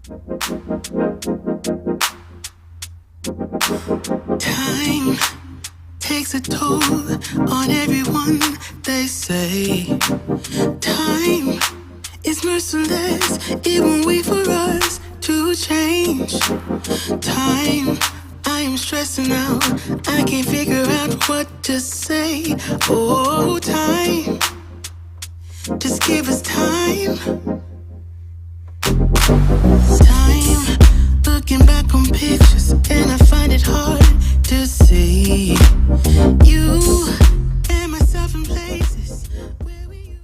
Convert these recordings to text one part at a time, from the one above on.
Time takes a toll on everyone, they say. Time is merciless, it won't wait for us to change. Time, I am stressing out, I can't figure out what to say. Oh, time, just give us time. Time, looking back on pictures, and I find it hard to see you and myself in places where we used.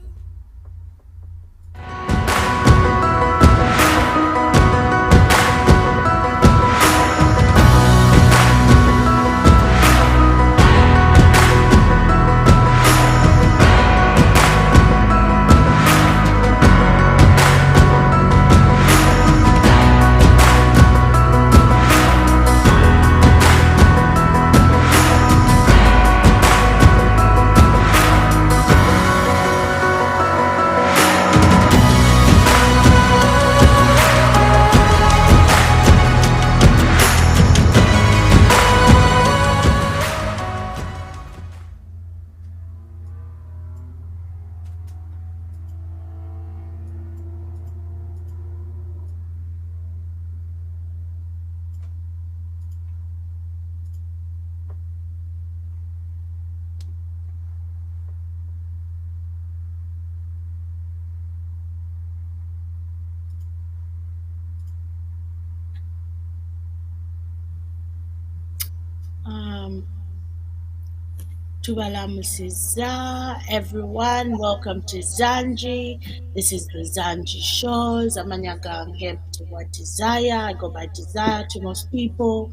Tubalamusiza, everyone. Welcome to Zanji. This is the Zanji Shows. Amanyaga to what Desire. I go by Desire to most people.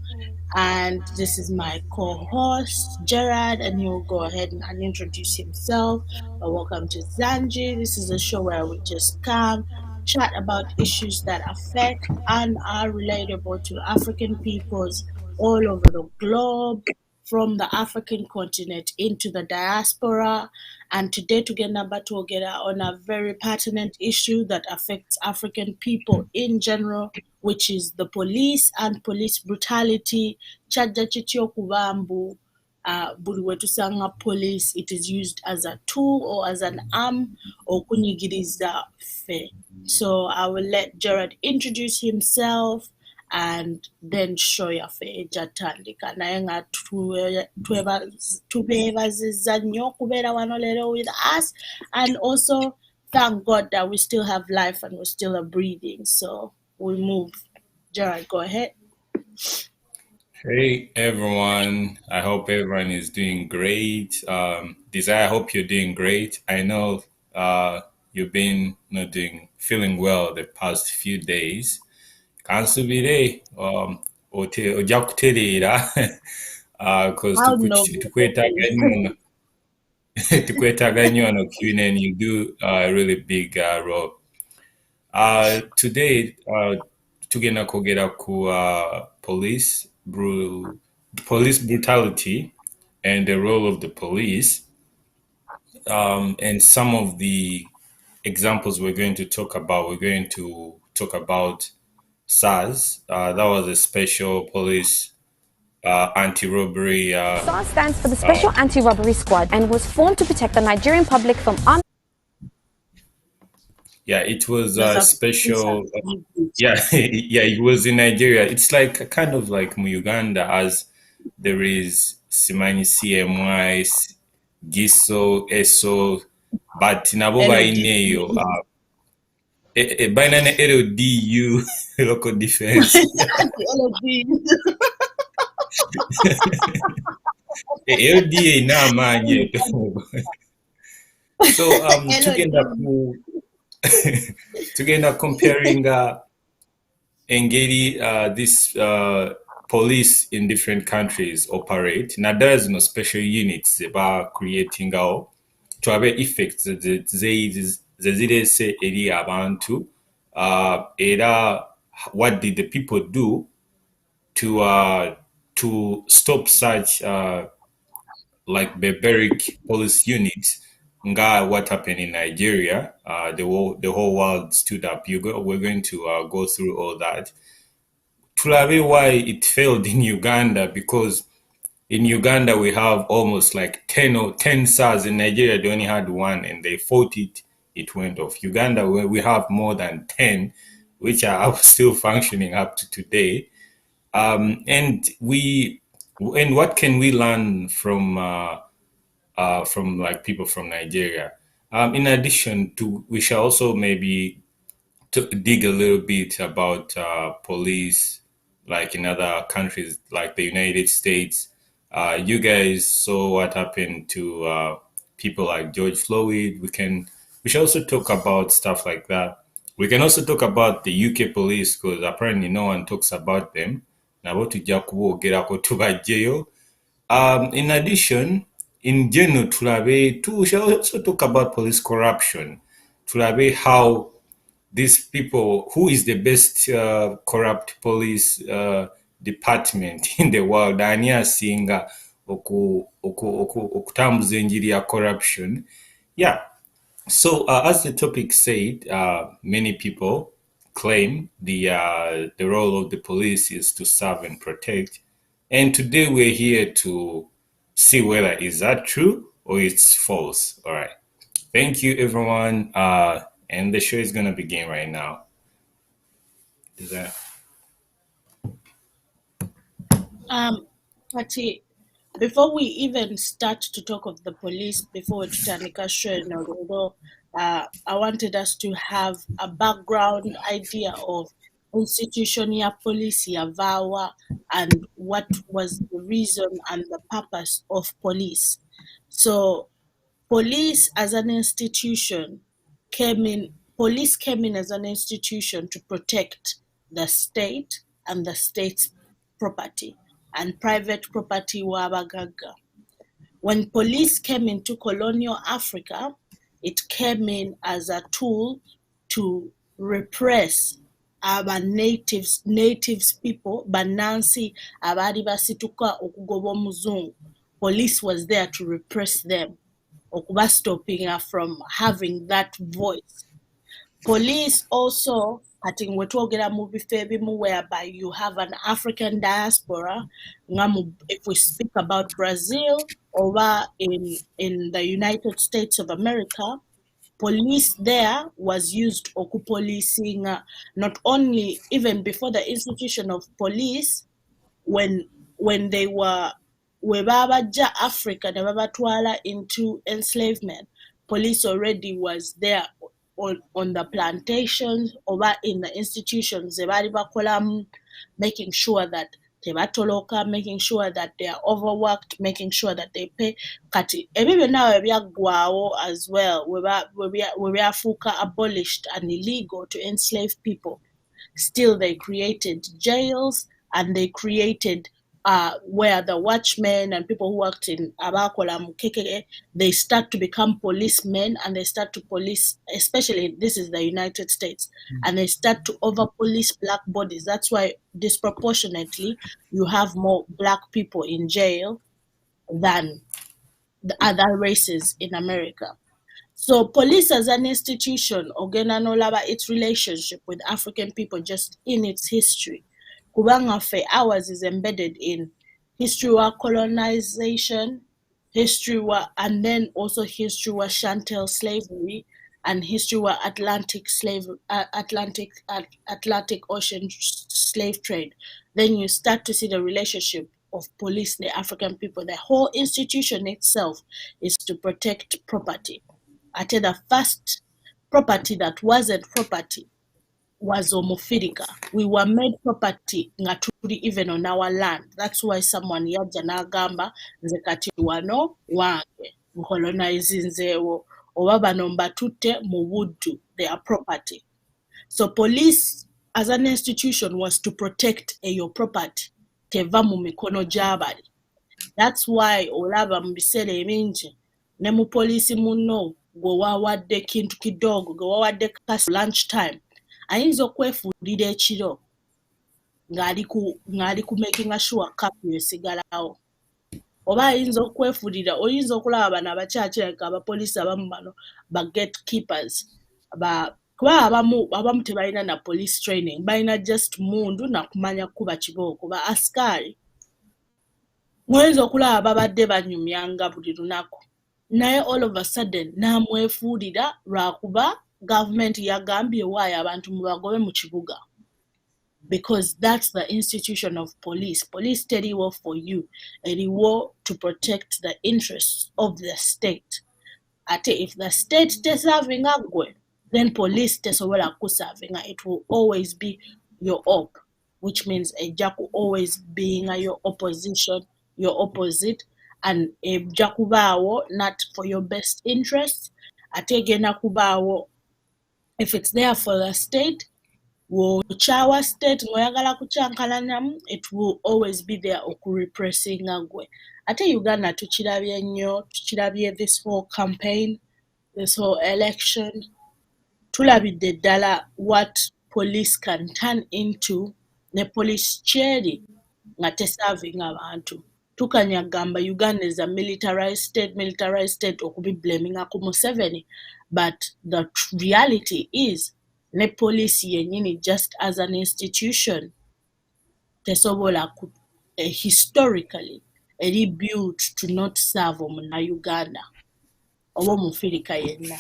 And this is my co-host, Gerard, and he'll go ahead and introduce himself. But welcome to Zanji. This is a show where we just come, chat about issues that affect and are relatable to African peoples all over the globe, from the African continent into the diaspora. And today together on a very pertinent issue that affects African people in general, which is the police and police brutality. Chajja kityo kubambu buli wetusanga police, it is used as a tool or as an arm okunyigiriza ffe. So I will let Gerard introduce himself and then show yaffe ejjatandika naye nga tubeebaziza nnyo okubeera wano leero with us, and also thank God that we still have life and we still are breathing. So we move. Gerard, go ahead. Hey everyone, I hope everyone is doing great. Desire, I hope you're doing great. I know you've been not feeling well the past few days. Kansubire ojja kutereera because tukwetaaga nnyo tukwetaaga nnyo wano UNN. You do a really big role. Today tugenda kwogera ku police brutality and the role of the police, and some of the examples we're going to talk about. We're going to talk about SARS. That was a special police anti-robbery. SARS stands for the Special Anti-Robbery Squad and was formed to protect the Nigerian public from armed. Yeah, it was a special. Yeah, yeah, it was in Nigeria. It's like kind of like Uganda, as there is Simani CMY, Giso, ESO, but nabo baineyo. Bainane LDU, local defense. LDA na manye. So together comparing engaging this police in different countries operate. Now there's no special units about creating our to have effects zezire se eri abantu era what did the people do to stop such like barbaric police units what happened in Nigeria. The whole world stood up. We're going to go through all that. Tulabe why it failed in Uganda, because in Uganda we have almost like 10 SARS. In Nigeria they only had one and they fought it. It went off. Uganda, where we have more than 10, which are still functioning up to today. And what can we learn from like people from Nigeria? In addition to, we shall also maybe to dig a little bit about police, like in other countries, like the United States. You guys saw what happened to people like George Floyd. We should also talk about stuff like that. We can also talk about the UK police, because apparently no one talks about them. Nabo tujja kubogerako tubajjeyo. In addition, in general, we shall also talk about police corruption. Tulabe how these people, who is the best corrupt police department in the world, ani asinga okutambuza enjiri ya corruption. Yeah. So as the topic said, many people claim the role of the police is to serve and protect, and today we're here to see whether is that true or it's false. All right. Thank you, everyone. And the show is gonna begin right now. Is that? Kati, before we even start to talk of the police, before tutandika show, although I wanted us to have a background idea of institution ya police ya VAWA and what was the reason and the purpose of police. So police as an institution police came in as an institution to protect the state and the state's property and private property wabagaga. When police came into colonial Africa, it came in as a tool to repress our natives people, banansi abari basituka okugoba omuzungu. Police was there to repress them, okuba stopping her from having that voice. Police also, kati ngwe twogera mu bifo ebimu whereby you have an African diaspora, if we speak about Brazil or in the United States of America, police there was used policing not only even before the institution of police, when they were webabaja Africa ne babatwala into enslavement, police already was there on the plantations or in the institutions zebali bakolamu, making sure that tebatoloka, making sure that they are overworked, making sure that they pay. Kati ebibyo nawe byaggwawo as well, we byafuuka abolished and illegal to enslave people. Still they created jails and they created where the watchmen and people who worked in Abakola Mukeke, they start to become policemen and they start to police, especially this is the United States, and they start to over police black bodies. That's why disproportionately you have more black people in jail than the other races in America. So police as an institution, ogena no laba its relationship with African people just in its history. Kubanga fe ours is embedded in history wa colonization, history wa, and then also history wa chattel slavery and history wa Atlantic Ocean slave trade. Then you start to see the relationship of police, the African people. The whole institution itself is to protect property. Ate the first property that wasn't property was omufirika. We were made property nga tuli even on our land. That's why someone yajja n'agamba nze kati wano wange nkolonizinzeewo oba bano mbatutte mu buddu, they are property. So police as an institution was to protect your property teva mu mikono gy'abali. That's why olaba mu biseera ebingi ne mu poliisi munno gwe wawadde kintu kidogo, gwe wawadde kasi lunch time, ayinza okwefuulira ekiro ng'ali ku making sure curfew esigalawo, oba ayinza okwefuulira oyinza okulaba bano abakyakiraka abapoliisi abamu bano ba gatekeepers kuba abamu tebalina na police training balina just mundu nakumanya kuba kibooko ba askari muyinza okulaba babadde banyumyanga buli lunaku naye all of a sudden namwefuulira lwakuba gavumenti yagambye waayo abantu mubagobe mu kibuga because that's the institution of police. Police teriwo for you, eriwo to protect the interests of the state. Ate if the state tesavinga gwe, then police tesobola kusavinga. It will always be your op, which means ejaku always being your opposition, your opposite, and ejakubawo not for your best interests. Ate gena kubawo if it's there for the state. Wochawa state ngoyagala kucyankalanyamu it will always be there okurepressinga gwe ate Uganda tukirabye nnyo tukirabye this whole campaign this whole election tulabidde ddala what police can turn into ne police kyeri nga tesavinga abantu tukanyagamba Uganda is a militarized state okubiblaminga ku Museveni but the reality is ne police yenyini just as an institution tesobola historically eri built to not serve omuna Uganda oba omufirika yenna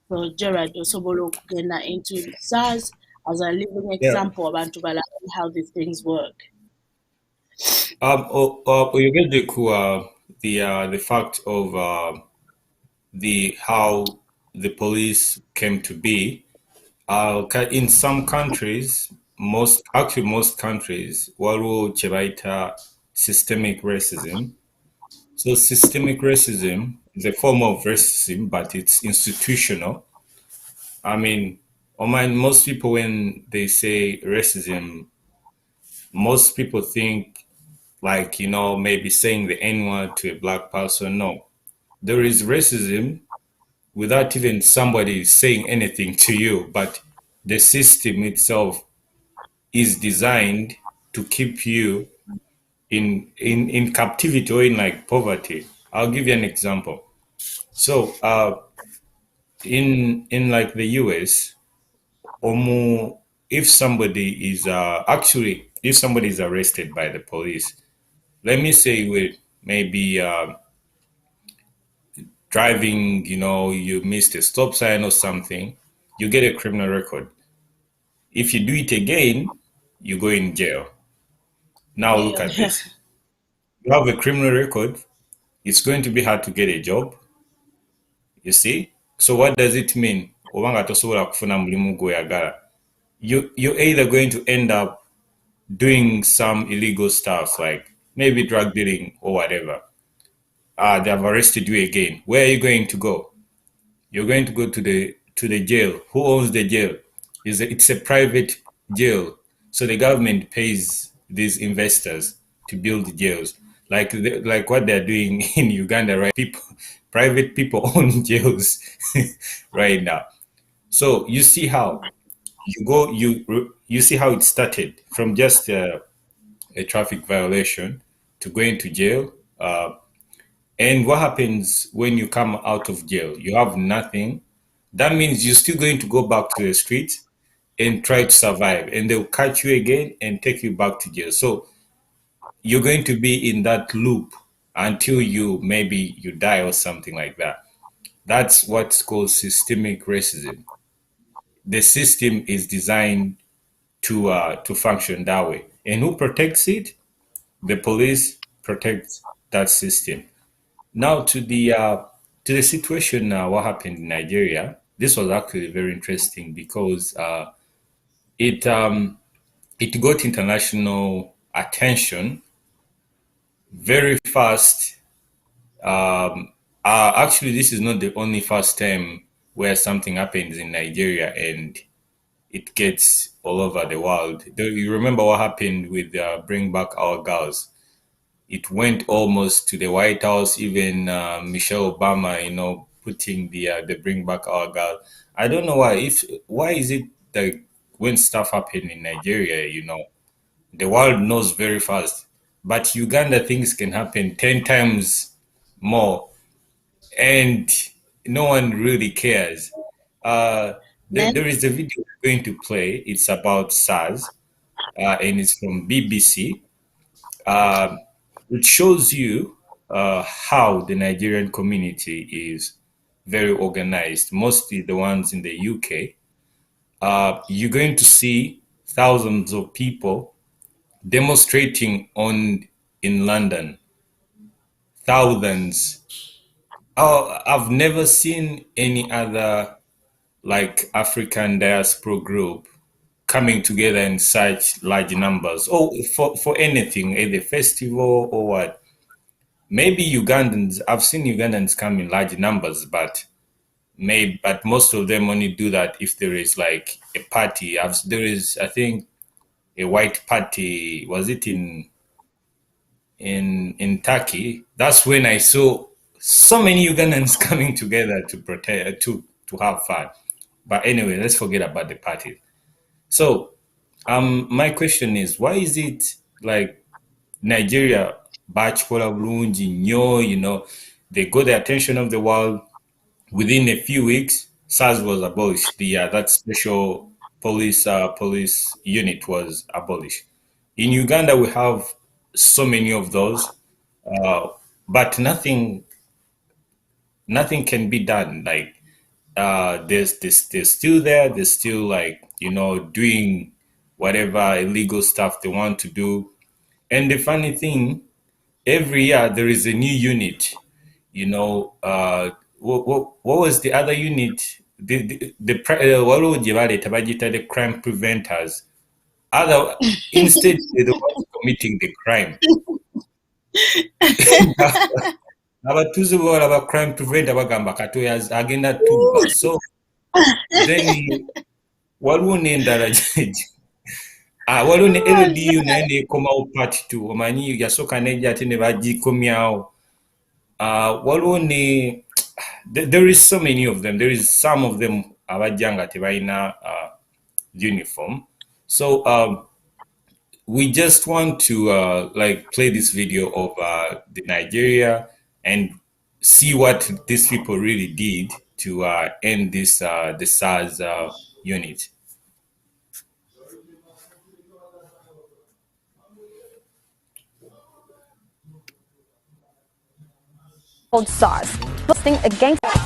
so Gerard osobola okugenda into SARS as a living example abantu balabe how these things work. Oyogedde ku the fact of the how the police came to be. In some countries, most countries, waliwo kye bayita systemic racism. So systemic racism is a form of racism, but it's institutional. I mean, most people when they say racism, most people think like, maybe saying the N-word to a black person. No, there is racism without even somebody saying anything to you, but the system itself is designed to keep you in captivity or in like poverty. I'll give you an example. So in like the US, if somebody is if somebody is arrested by the police, let me say with maybe driving, you missed a stop sign or something, you get a criminal record. If you do it again, you go in jail. Now look at this. You have a criminal record. It's going to be hard to get a job. You see? So what does it mean? You're either going to end up doing some illegal stuff like maybe drug dealing or whatever. They have arrested you again. Where are you going to go? You're going to go to the jail. Who owns the jail? It's a private jail. So the government pays these investors to build jails. Like what they're doing in Uganda, right? Private people own jails right now. So you see how you see how it started from just a traffic violation to going to jail. And what happens when you come out of jail? You have nothing. That means you're still going to go back to the streets and try to survive. And they'll catch you again and take you back to jail. So you're going to be in that loop until maybe you die or something like that. That's what's called systemic racism. The system is designed to function that way. And who protects it? The police protects that system. Now to the situation now, what happened in Nigeria? This was actually very interesting because it got international attention very fast. Actually, this is not the only first time where something happens in Nigeria and it gets all over the world. You remember what happened with Bring Back Our Girls? It went almost to the White House, even Michelle Obama, putting the Bring Back Our Girl. I don't know why. Why is it that when stuff happen in Nigeria, the world knows very fast. but Uganda things can happen 10 times more, and no one really cares. There is a video we're going to play. It's about SARS, and it's from BBC. Uh, it shows you how the Nigerian community is very organized, mostly the ones in the UK. You're going to see thousands of people demonstrating on in London. Thousands. Oh, I've never seen any other like African diaspora group coming together in such large numbers. Oh, for anything, either festival or what. Maybe Ugandans. I've seen Ugandans come in large numbers, but most of them only do that if there is like a party. There is, I think, a white party. Was it in Turkey? That's when I saw so many Ugandans coming together to protect to have fun. But anyway, let's forget about the party. So, my question is, why is it like Nigeria, Bachkola Bulungi, Nyo, they got the attention of the world within a few weeks? SARS was abolished. That special police unit was abolished. In Uganda, we have so many of those, uh, but nothing can be done. Like there's this they're still there. They're still like doing whatever illegal stuff they want to do. And the funny thing, every year there is a new unit. What was the other unit? What would you call it? The crime preventers. Other instead they're the ones committing the crime. Abatuuze bawala ba crime preventer bagamba katoya agenda tubba. So then waliwo n'endala waliwo ne LDU naye neekomawo part 2 omanyi yasooka nejja ate ne bagikomyawo. Waliwo ne there is so many of them. There is some of them abajja nga tebalina uniform. So we just want to like play this video of the Nigeria and see what these people really did to end this the SARS unit. Called SARS.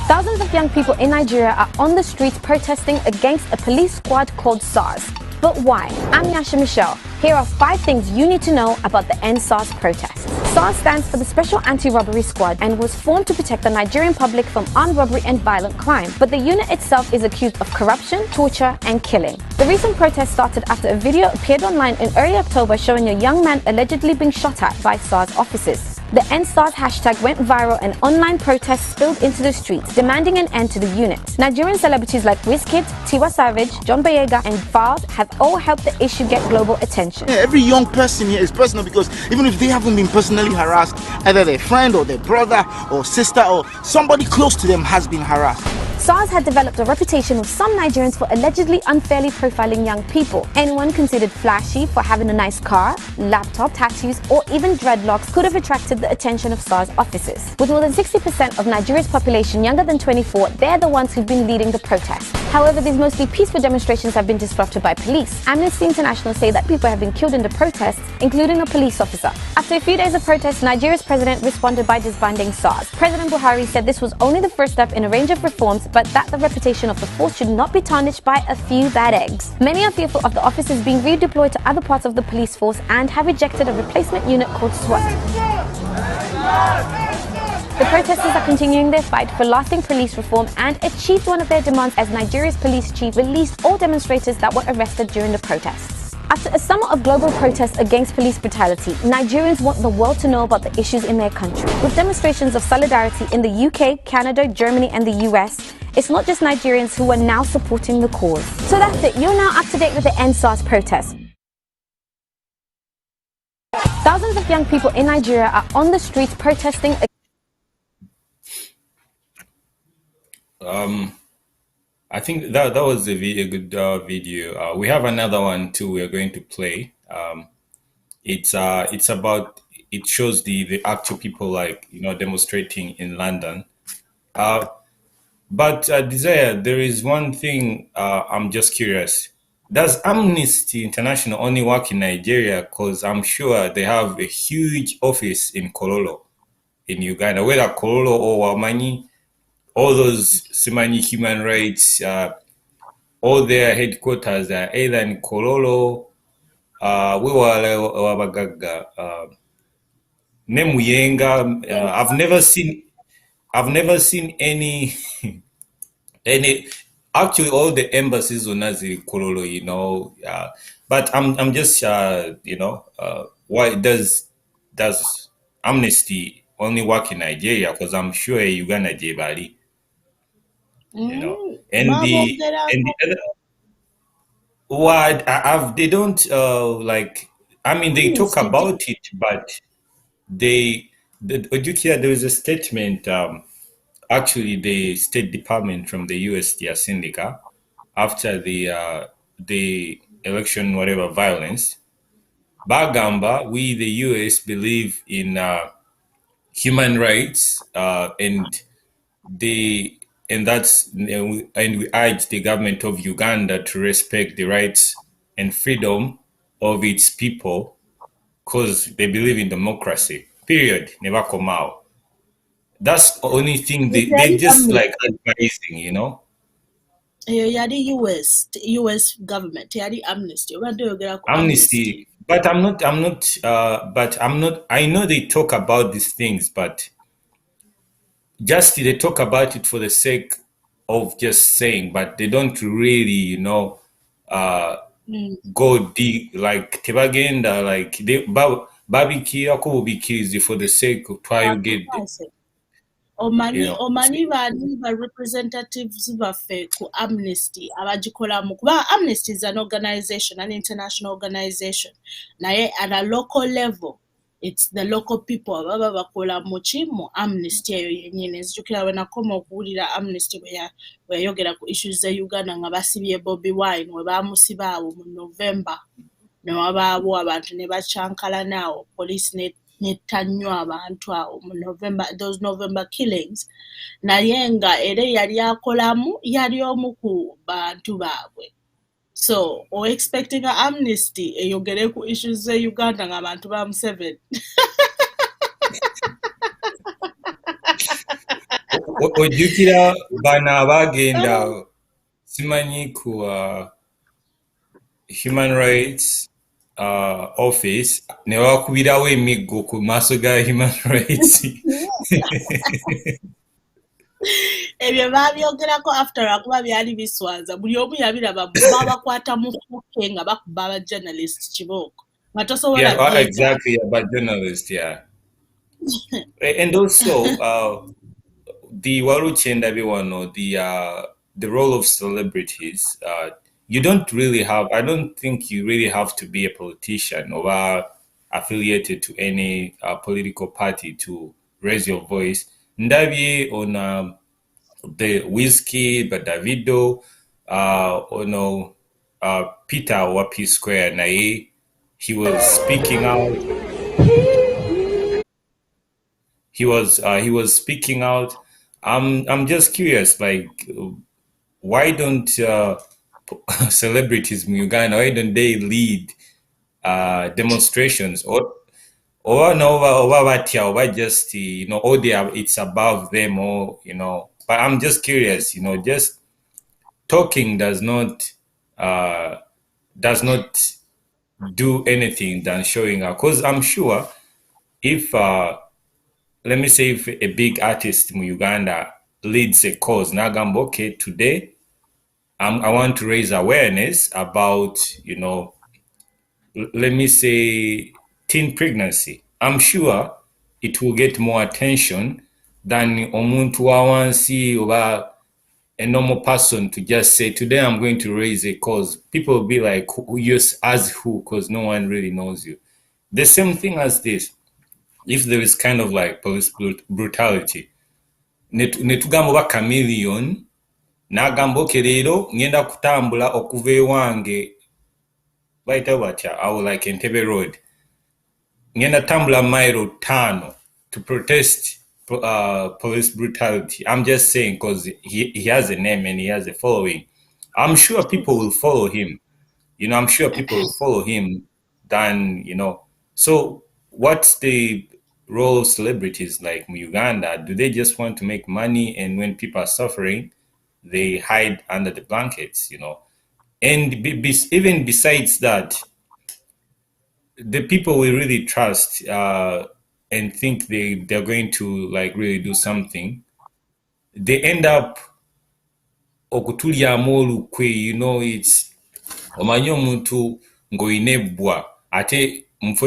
Thousands of young people in Nigeria are on the streets protesting against a police squad called SARS. But why? I'm Yasha Michelle. Here are 5 things you need to know about the End SARS protest. SARS stands for the Special Anti-Robbery Squad and was formed to protect the Nigerian public from armed robbery and violent crime. But the unit itself is accused of corruption, torture, and killing. The recent protest started after a video appeared online in early October showing a young man allegedly being shot at by SARS officers. The End SARS hashtag went viral and online protests spilled into the streets, demanding an end to the unit. Nigerian celebrities like Wizkid, Tiwa Savage, John Boyega, and Fard have all helped the issue get global attention. Yeah, every young person here is personal because even if they haven't been personally harassed, either their friend or their brother or sister or somebody close to them has been harassed. SARS had developed a reputation with some Nigerians for allegedly unfairly profiling young people. Anyone considered flashy for having a nice car, laptop, tattoos, or even dreadlocks could have attracted the attention of SARS officers. With more than 60% of Nigeria's population younger than 24, they're the ones who've been leading the protests. However, these mostly peaceful demonstrations have been disrupted by police. Amnesty International say that people have been killed in the protests, including a police officer. After a few days of protests, Nigeria's president responded by disbanding SARS. President Buhari said this was only the first step in a range of reforms, but that the reputation of the force should not be tarnished by a few bad eggs. Many are fearful of the officers being redeployed to other parts of the police force and have rejected a replacement unit called SWAT. The protesters are continuing their fight for lasting police reform and achieved one of their demands as Nigeria's police chief released all demonstrators that were arrested during the protests. After a summer of global protests against police brutality, Nigerians want the world to know about the issues in their country. With demonstrations of solidarity in the UK, Canada, Germany, and the US, it's not just Nigerians who are now supporting the cause. So that's it, you're now up to date with the End SARS protest. Thousands of young people in Nigeria are on the streets protesting. I think that was a good video. We have another one too. We are going to play. It's about it shows the actual people like demonstrating in London. But Desire, there is one thing I'm just curious. Does Amnesty International only work in Nigeria? Because I'm sure they have a huge office in Kololo, in Uganda, whether Kololo or Wamanyi, all those Simani human rights, all their headquarters are either in Kololo, Wewale, Nemuyenga. I've never seen any any. Actually, all the embassies on Nazi Kololo, but I'm just why does Amnesty only work in Nigeria? Because I'm sure Uganda Jebali, and the other. What they don't like. I mean, they talk about it, but there is a statement. Actually, the State Department from the U.S. Syndica after the election, whatever violence. Bagamba, we the U.S. believe in human rights, the and that's and we urge the government of Uganda to respect the rights and freedom of its people because they believe in democracy. Period. Never come out. That's the only thing they just like advising. yali US government yali Amnesty obadde oyogera ku Amnesty, but I know they talk about these things, but just they talk about it for the sake of just saying, but they don't really, go deep, like tebagenda, like they babikira kubikirizi for the sake of try to get omanyi baani ba representatives baffe ku Amnesty abagikolamu kuba Amnesty is an organization, an international organization, naye at a local level it's the local people ababa bakola mu Amnesty eyo yennyini. Nzijukira bwe nakoma okuwulira Amnesty bwe yayogera ku issues za Uganda nga basibye Bobi Wine we baamusiba awo mu November ne wabaawo abantu ne bacyankalana awo police netanywa abantu awo mu November, those November killings, naye nga era yali akolamu yali omu ku bantu baabwe. So expecting an Amnesty eyogere ku issues za Uganda nga abantu ba Museveni. ojjukira bano abagenda simanyi ku human rights office ne bakubirawo emiggo ku maaso ga human rights. Ebyo babyogerako after akuba byali biswaza buli omu yabiraba babakwata mu fuke nga bakuba aba journalist kibooko nga tosobola exactly about journalists, yeah. And also the waluchenda biwano, the role of celebrities, you don't really have, I don't think you really have to be a politician or affiliated to any political party to raise your voice. Ndabi on the Whiskey, but Davido, Peter or P Square, Nae, he was speaking out. He was speaking out. I'm just curious, like, why don't celebrities in Uganda, why don't they lead demonstrations or just it's above them, or but I'm just curious, just talking does not do anything than showing up, because I'm sure if let me say if a big artist in Uganda leads a cause, Nagamba, okay, today I want to raise awareness about, let me say teen pregnancy. I'm sure it will get more attention than omuntu wawansi or a normal person to just say, today I'm going to raise a cause. People will be like, yes, as who? Because no one really knows you. The same thing as this. If there is kind of like police brutality, netugamba oba chameleon n'agamba okay leero ngenda kutambula okuva ewange bayita batya awo like Entebbe Road ngenda tambula mailo 5 to protest police brutality. I'm just saying because he has a name and he has a following. I'm sure people will follow him. I'm sure people will follow him than, So what's the role of celebrities like in Uganda? Do they just want to make money, and when people are suffering, they hide under the blankets, And even besides that, the people we really trust and think they're going to like really do something, they end up okutulyamu olukwe. It's omanyi omuntu ng'olina ebbwa ate mufo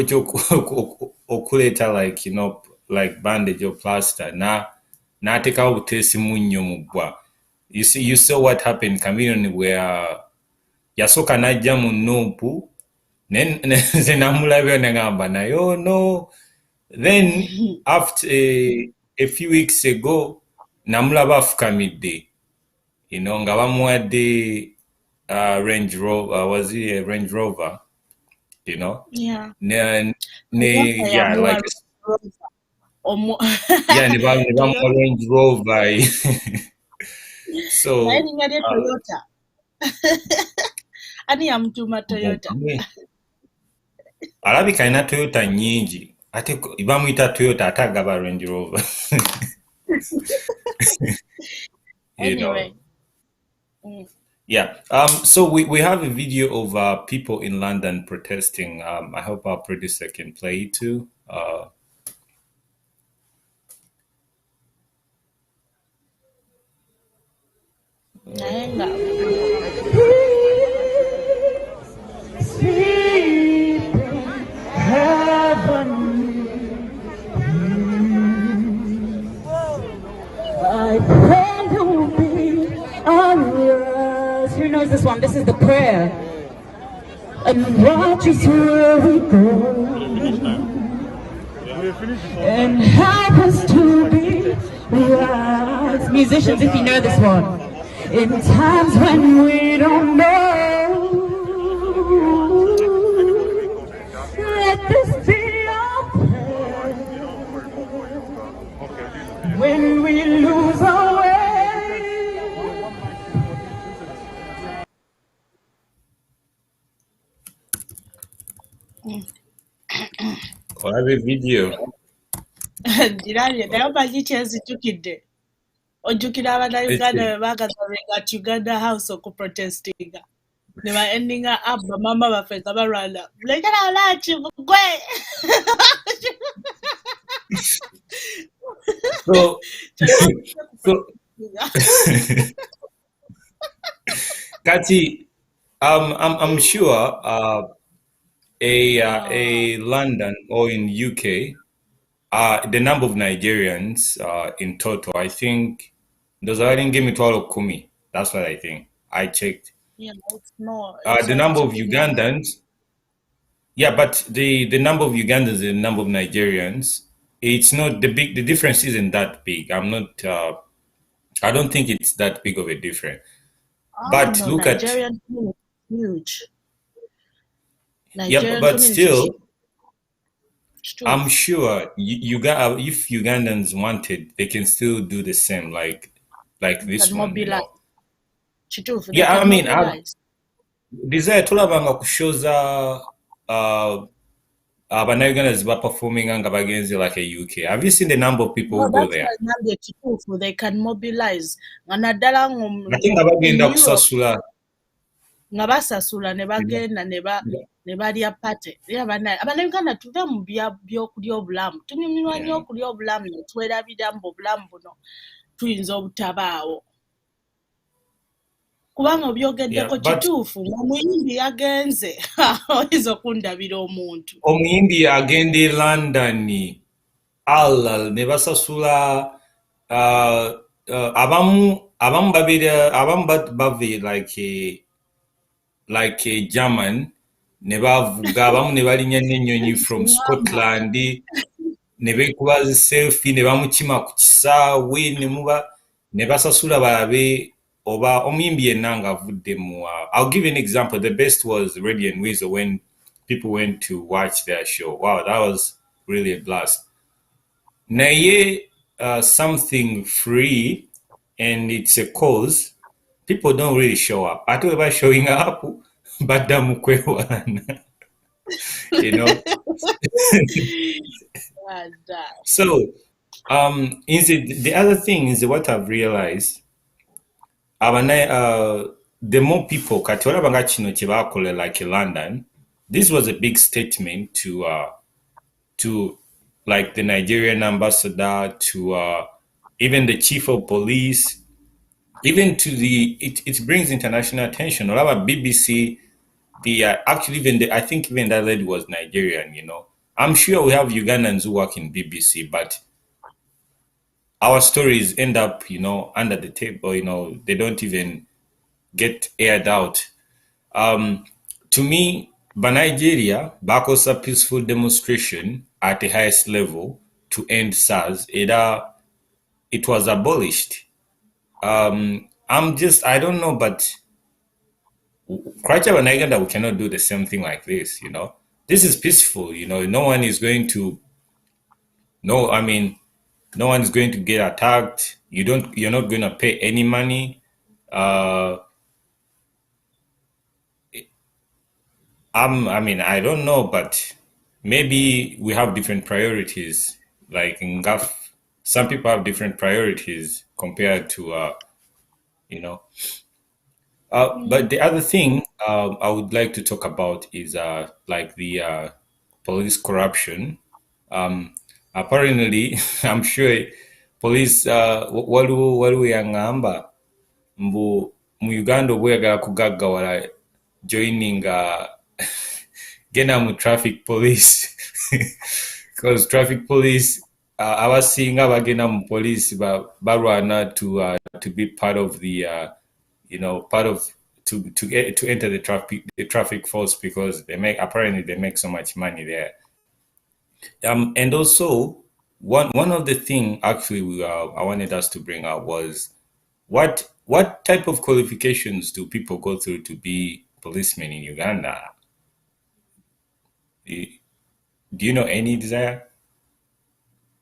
okuleeta like like bandage or plaster n'ateekawo buteesi munnyo mu bbwa. You saw what happened Chameleone where yasooka n'ajja mu noopu nze namulabira nagamba naye ono. Then after a few weeks ago namulaba afukamidde nga bamuwadde Range Rover, was he a Range Rover? Yeah. Yeah, like yeah, the Range Rover. So Toyota. Ani yamutuma Toyota. Alabika alina Toyota nyingi ate bamuyita Toyota ate agaba Range Rover. Anyway. Yeah. So we have a video of people in London protesting. I hope our producer can play it too. Who knows this one? This is the prayer. And watch us where we go. And help us to be wise. Musicians, if you know this one. In times when we don't know. Let this be our prayer. When we lose our way. Have a video. Naye omanyi kyenzijjukidde ojjukira abannayuganda bwe baagazabenga at Uganda House okuprotestinga ne ba endinga up bamama baffe nga balwana mulekera olaaki mugwe. Kati, I'm sure a London or in UK, the number of Nigerians in total, I think, those are didn't give me 12 kumi. That's what I think. I checked. Yeah, it's more. The number of Ugandans. Yeah, but the number of Ugandans and the number of Nigerians, it's not the big. The difference isn't that big. I'm not. I don't think it's that big of a difference. But no, look Nigerian at huge. Yeah, but still, I'm sure if Ugandans wanted, they can still do the same, like this one. Yeah, I mean, desire tulabanga kushoza Ugandans ba performing nga bagenzi like a UK. Have you seen the number of people who go there? They can mobilize. Naddala nga bagenda kusasula. Nga basasula ne bagenda ne balya pate. Abannayuganda tuve mu by'okulya obulamu. Tunyumirwa nnyo okulya obulamu ne twerabiramu obulamu buno tuyinza obutabaawo. Kubanga obyogeddeko kituufu ng'omuyimbi yagenze oyinza okundabira omuntu. Omuyimbi agenda e London Allah ne basasula abamu bave like a German ne bavuga abamu ne balinya n'ennyonyi from Scotland ne beekuba selfie ne bamukima ku kisaawe ne basasula balabe oba omuyimbi yenna ng'avudde mu I'll give you an example. The best was Ready and Weasel when people went to watch their show. Wow, that was really a blast. Naye, something free and it's a cause, people don't really show up. I thought about showing up, but you know. So, the other thing is what I've realized. The more people, kati olabanga kino kye baakola like in London, this was a big statement to like the Nigerian ambassador, to even the chief of police, even to it brings international attention. All about BBC, actually even I think even that lady was Nigerian. I'm sure we have Ugandans who work in BBC, but our stories end up under the table. They don't even get aired out. To me, Nigeria bakosa peaceful demonstration at the highest level to end SARS. It was abolished. I don't know, but Kracha and Uganda, we cannot do the same thing like this. This is peaceful. No one is going to. No, I mean, no one is going to get attacked. You're not going to pay any money. I don't know, but maybe we have different priorities. Like in Gulf, some people have different priorities compared to, you know. But the other thing I would like to talk about is like the police corruption. Apparently, I'm sure police waliwo yangamba mbu mu Uganda obweyagala kugaggawala joining genda mu traffic police because traffic police abasinga bagenda mu police balwana to be part of the part of to enter the traffic force because they make so much money there. And also one of the thing actually I wanted us to bring up was what type of qualifications do people go through to be policemen in Uganda? Do you know any, Desire?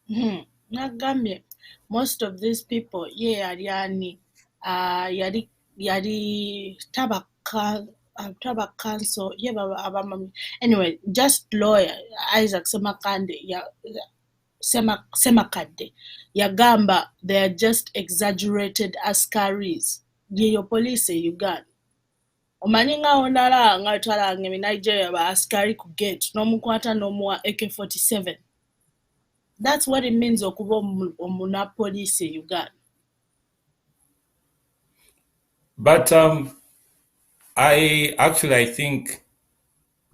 Nagambye, most of these people, yali taba council, anyway, just lawyer Isaac Semakadde yagamba they are just exaggerated askaris. Your police Uganda. Omanyi nga onala nga twalange mu Nigeria ba askari ku gate n'omukwata n'omuwa AK-47. That's what it means okuba omuna police Uganda. But I think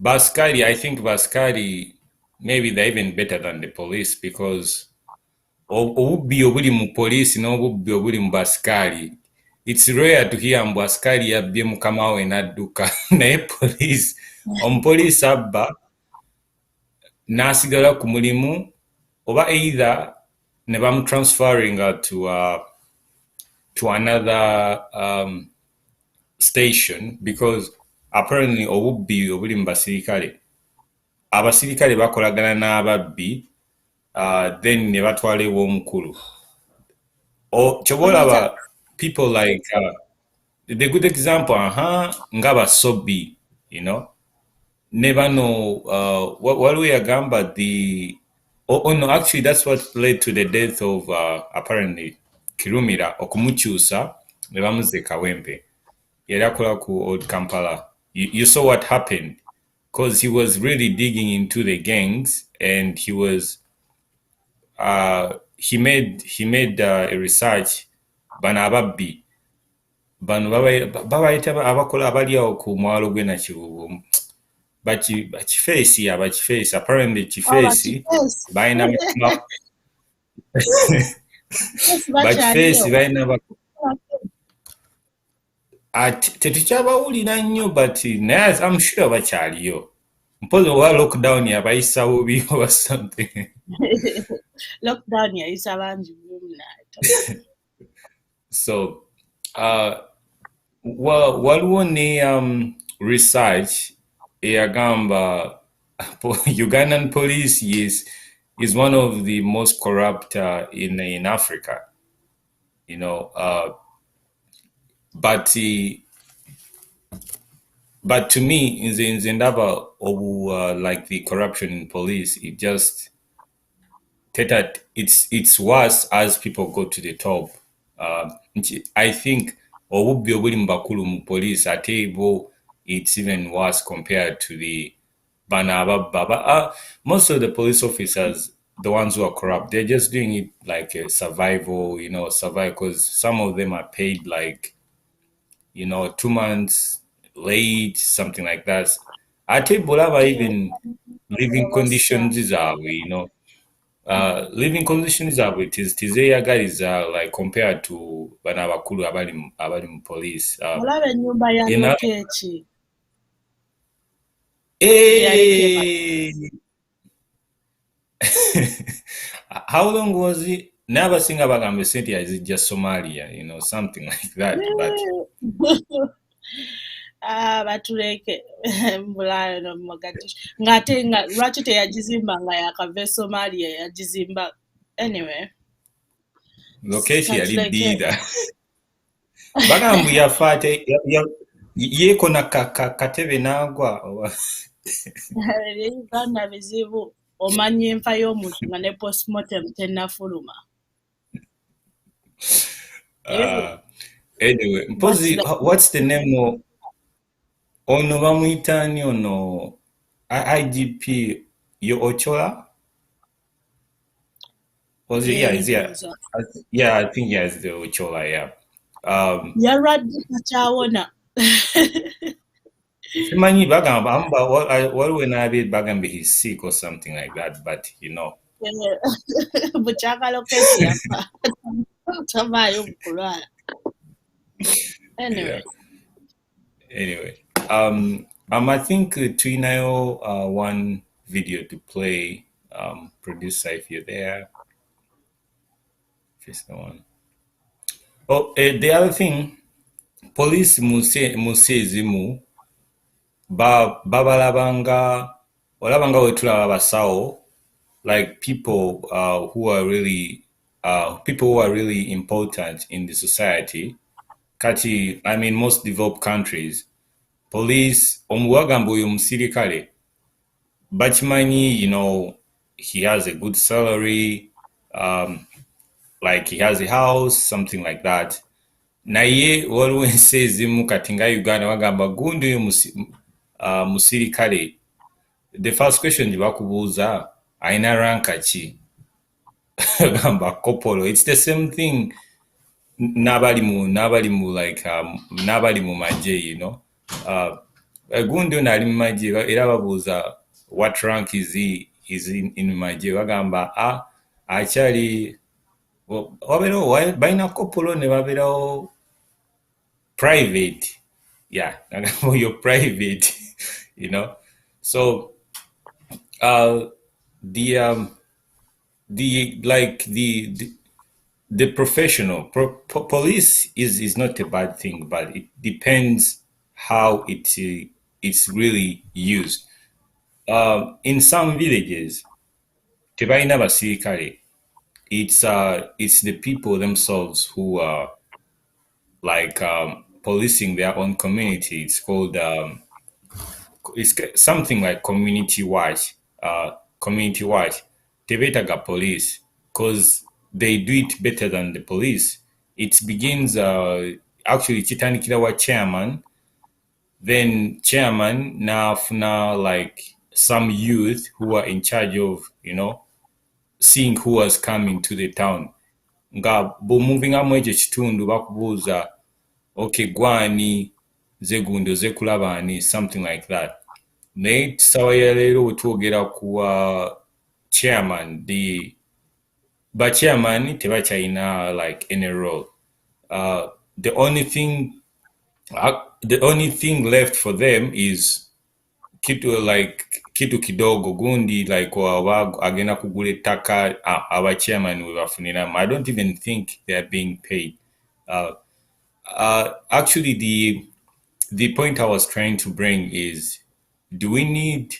Baskari maybe they're even better than the police because obubbi obuli mu police n'obubbi obuli mu Baskari. It's rare to hear mbu askari yabbye mukama we n'adduka naye police omupoliisi abba n'asigala ku mulimu oba either ne bamutransferringa to another station because apparently obubbi obuli mu abasirikale bakolagana n'ababbi then ne batwala ew'omukulu. Kyoboolaba people like the good example ngaba Sobi, never know what we agamba no, actually that's what led to the death of apparently Kirumira okumukyusa ne bamuze Kawempe yali akola ku Old Kampala. You saw what happened because he was really digging into the gangs and he was he made a research bano ababbi bano babayita abakola abali awo ku mwalo gwe Nakivubo bakifeesi apparently kifeesi balina bakifeesi balina tetukyabawulira nnyo but naye I'm sure bakyaliyo mpozi oba lockdown yabayisa bubi oba something. Lockdown yayisa bangi so waliwo ne research eyagamba Ugandan police is one of the most corrupt in Africa. You know, but but to me, in the ndaba like the corruption in police, it just it's worse as people go to the top. I think obubbi obuli mu bakulu mu police ate bo it's even worse compared to the bana ababba. Most of the police officers, the ones who are corrupt, they're just doing it like a survival, survive because some of them are paid like 2 months late, something like that. Ate bolaba even living conditions zaabwe. Living conditions zaabwe tizeeyagaliza like compared to bano abakulu abali mu police. Olaba ennyumba ya In a- Lokeki Hey! How long was it? Never sing about Ambassador, is it just Somalia, something like that. But batuleke mbulayo nomugatisha ng'ate lwaki teyagizimba nga yakava e Somalia yagizimba anyway. location yali Katuleke. ddiira. Bagambu yafa ate yeeko na katebe n'agwa. Uganda bizibu omanya enfa y'omuntu nga ne postmortem tennafuluma. Anyway, mpozi, what's the name of ono bamuyita ani ono IGP yo Ochola? Was it? Yeah, yeah, I think yeah, it's the Ochola, yeah. Yalwadde takyawona. Simanyi bagamba waliwo n'abeera bagamba he's sick or something like that, but bukyaka Lokeki yafa tavaayo mu kulwala. Anyway. I think Twinayo one video to play. Producer, if you're there. Face the one. Oh, the other thing, police musezimu babalabanga olabanga wetulaba abasawo, like people who are really important in the society. Kati, I mean, most developed countries, police omuwagamba oyo musirikale bakimanyi, he has a good salary, like he has a house, something like that. Naye waliwo ensi ezimu kati nga Uganda bagamba gundi oyo musirikale, the first question gye bakubuuza alina ranka ki? Gamba kopolo. It's the same thing n'abali mu like n'abali mu magye, gundi ono ali mu magye era babuuza what rank is he in magye, bagamba akyali wabeerawo balina kopolo ne babeerawo private, yeah, you're private, so the professional police is not a bad thing, but it depends how it's really used. In some villages, tebalina basirikale. It's the people themselves who are like policing their own community. It's called it's something like community watch. Tebetaga police because they do it better than the police. It begins actually kitandikira wa chairman, then chairman now like some youth who are in charge of seeing who has come into the town. Nga moving ekyo kitundu bakubuuza okay gwani zegundo zekulabani, something like that. Naye sawa ya leero wetwogera ku chairman, ba chairman tebakyalina like any role. The only thing left for them is kitu kidogo gundi like agenda kugula ettaka aba chairman we bafuniramu. I don't even think they are being paid. Actually the point I was trying to bring is, do we need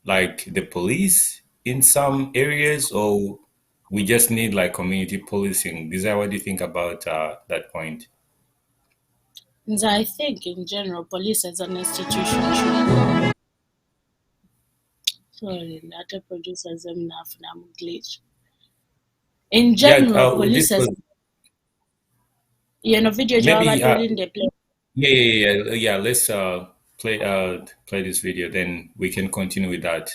like the police in some areas, or we just need like community policing? Desire, what do you think about that point? I think in general, police as an institution should. Sorry, not a producer's enough. I'm glitch. In Yeah, general, this police as was video maybe job doing the play. yeah. Let's play this video, then we can continue with that.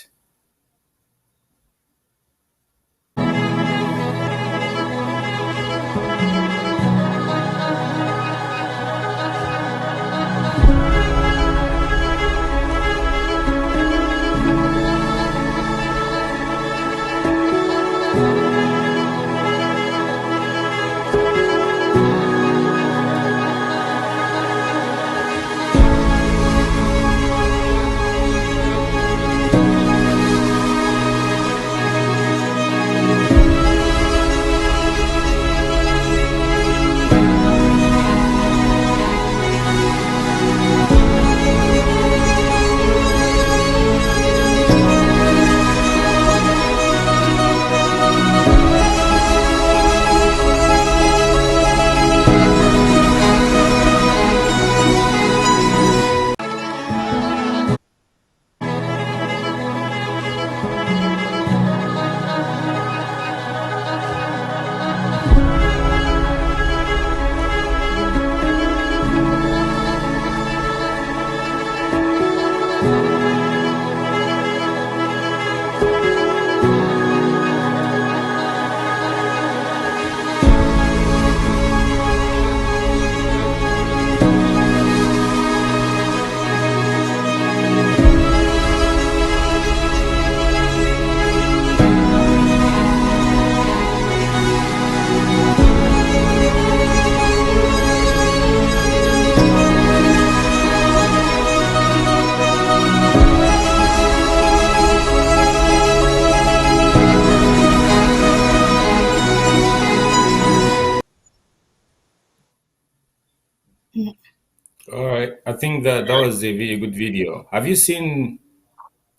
All right, I think that was a very good video. Have you seen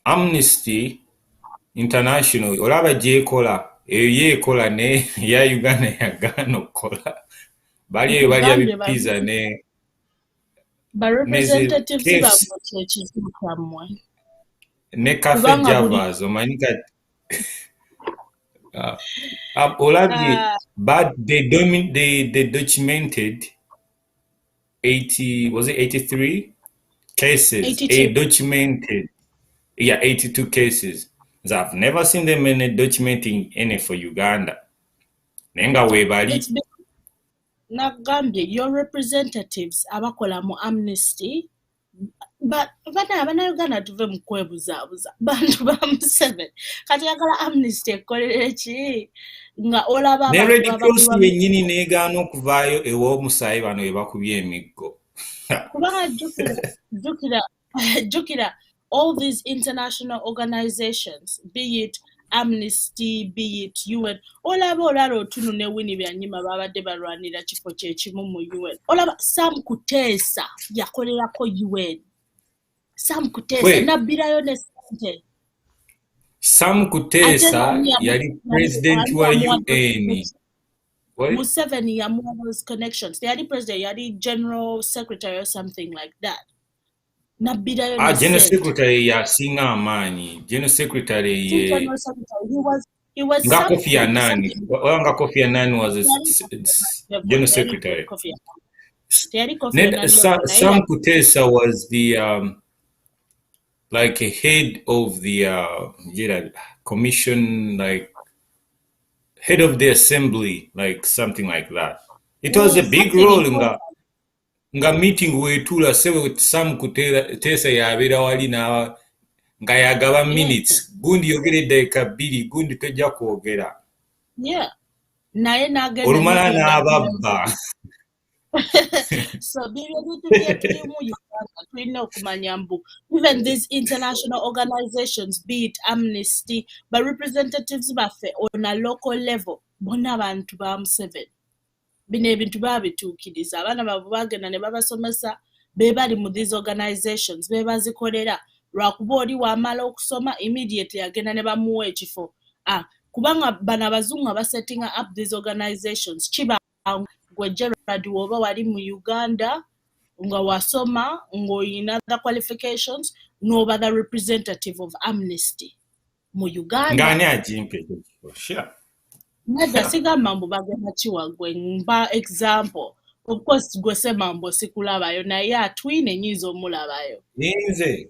Amnesty International? Olaba jekola yekola ne ya Uganda yagano kola bali abipiza ne neze Representatives case ne cafe Kubanga javas omanyika olabye but they documented 80, was it 83 cases 82. documented 82 cases. I've never seen them in a documenting any for Uganda. Nenga webali. It's Nagambye, your representatives abakola mu Amnesty, but abana Uganda tuve mu kwebuzabuza bantu ba Museveni kati yagala Amnesty ekolere ki nga olaba Ne Red Cross abantu yennyini negaana okuvaayo ew'omusaayi bano we bakubye emiggo. kubanga jukira all these international organizations, be it Amnesty, be it UN, olaba olala otunu ne Winnie Byanyima babadde balwanira kifo kyekimu mu UN. Olaba Sam Kuteesa yakolerako UN. Sam Kuteesa nabbirayo ne ssente. Sam Kuteesa yali president wa UN. Museveni yamuwa those connections. Yali president, yali general secretary or something like that. General secretary yasinga amaanyi. General secretary he was nga Kofi Annan. Nga Kofi Annan was general secretary. Sam Kuteesa was the like a head of the commission, like head of the assembly, like something like that. It was a big role nga meeting wetula sewe Sam Kuteesa yabeera wali na nga yagaba minutes gundi yogere dakika 2 gundi tojja kwogera naye nagenda olumala n'ababba. So even these international organizations, be it Amnesty, but representatives on a local level, bona abantu ba Museveni bino ebintu babituukiriza abaana baabwe bagenda ne babasomesa be bali mu these organizations be bazikolera lwakuba oli wamala okusoma immediately agenda ne bamuwa ekifo kubanga bano abazungu abasettinga up these organizations kiba gwe Gerard woba wali mu Uganda nga wasoma ng'oyina the qualifications n'oba the representative of Amnesty mu Uganda ngani ajimpe sure Nada sigamba mbu bagenda kiwa gwe mba example of course gwe Ssemambo sikulabayo naye atwine nyiza omulabayo nze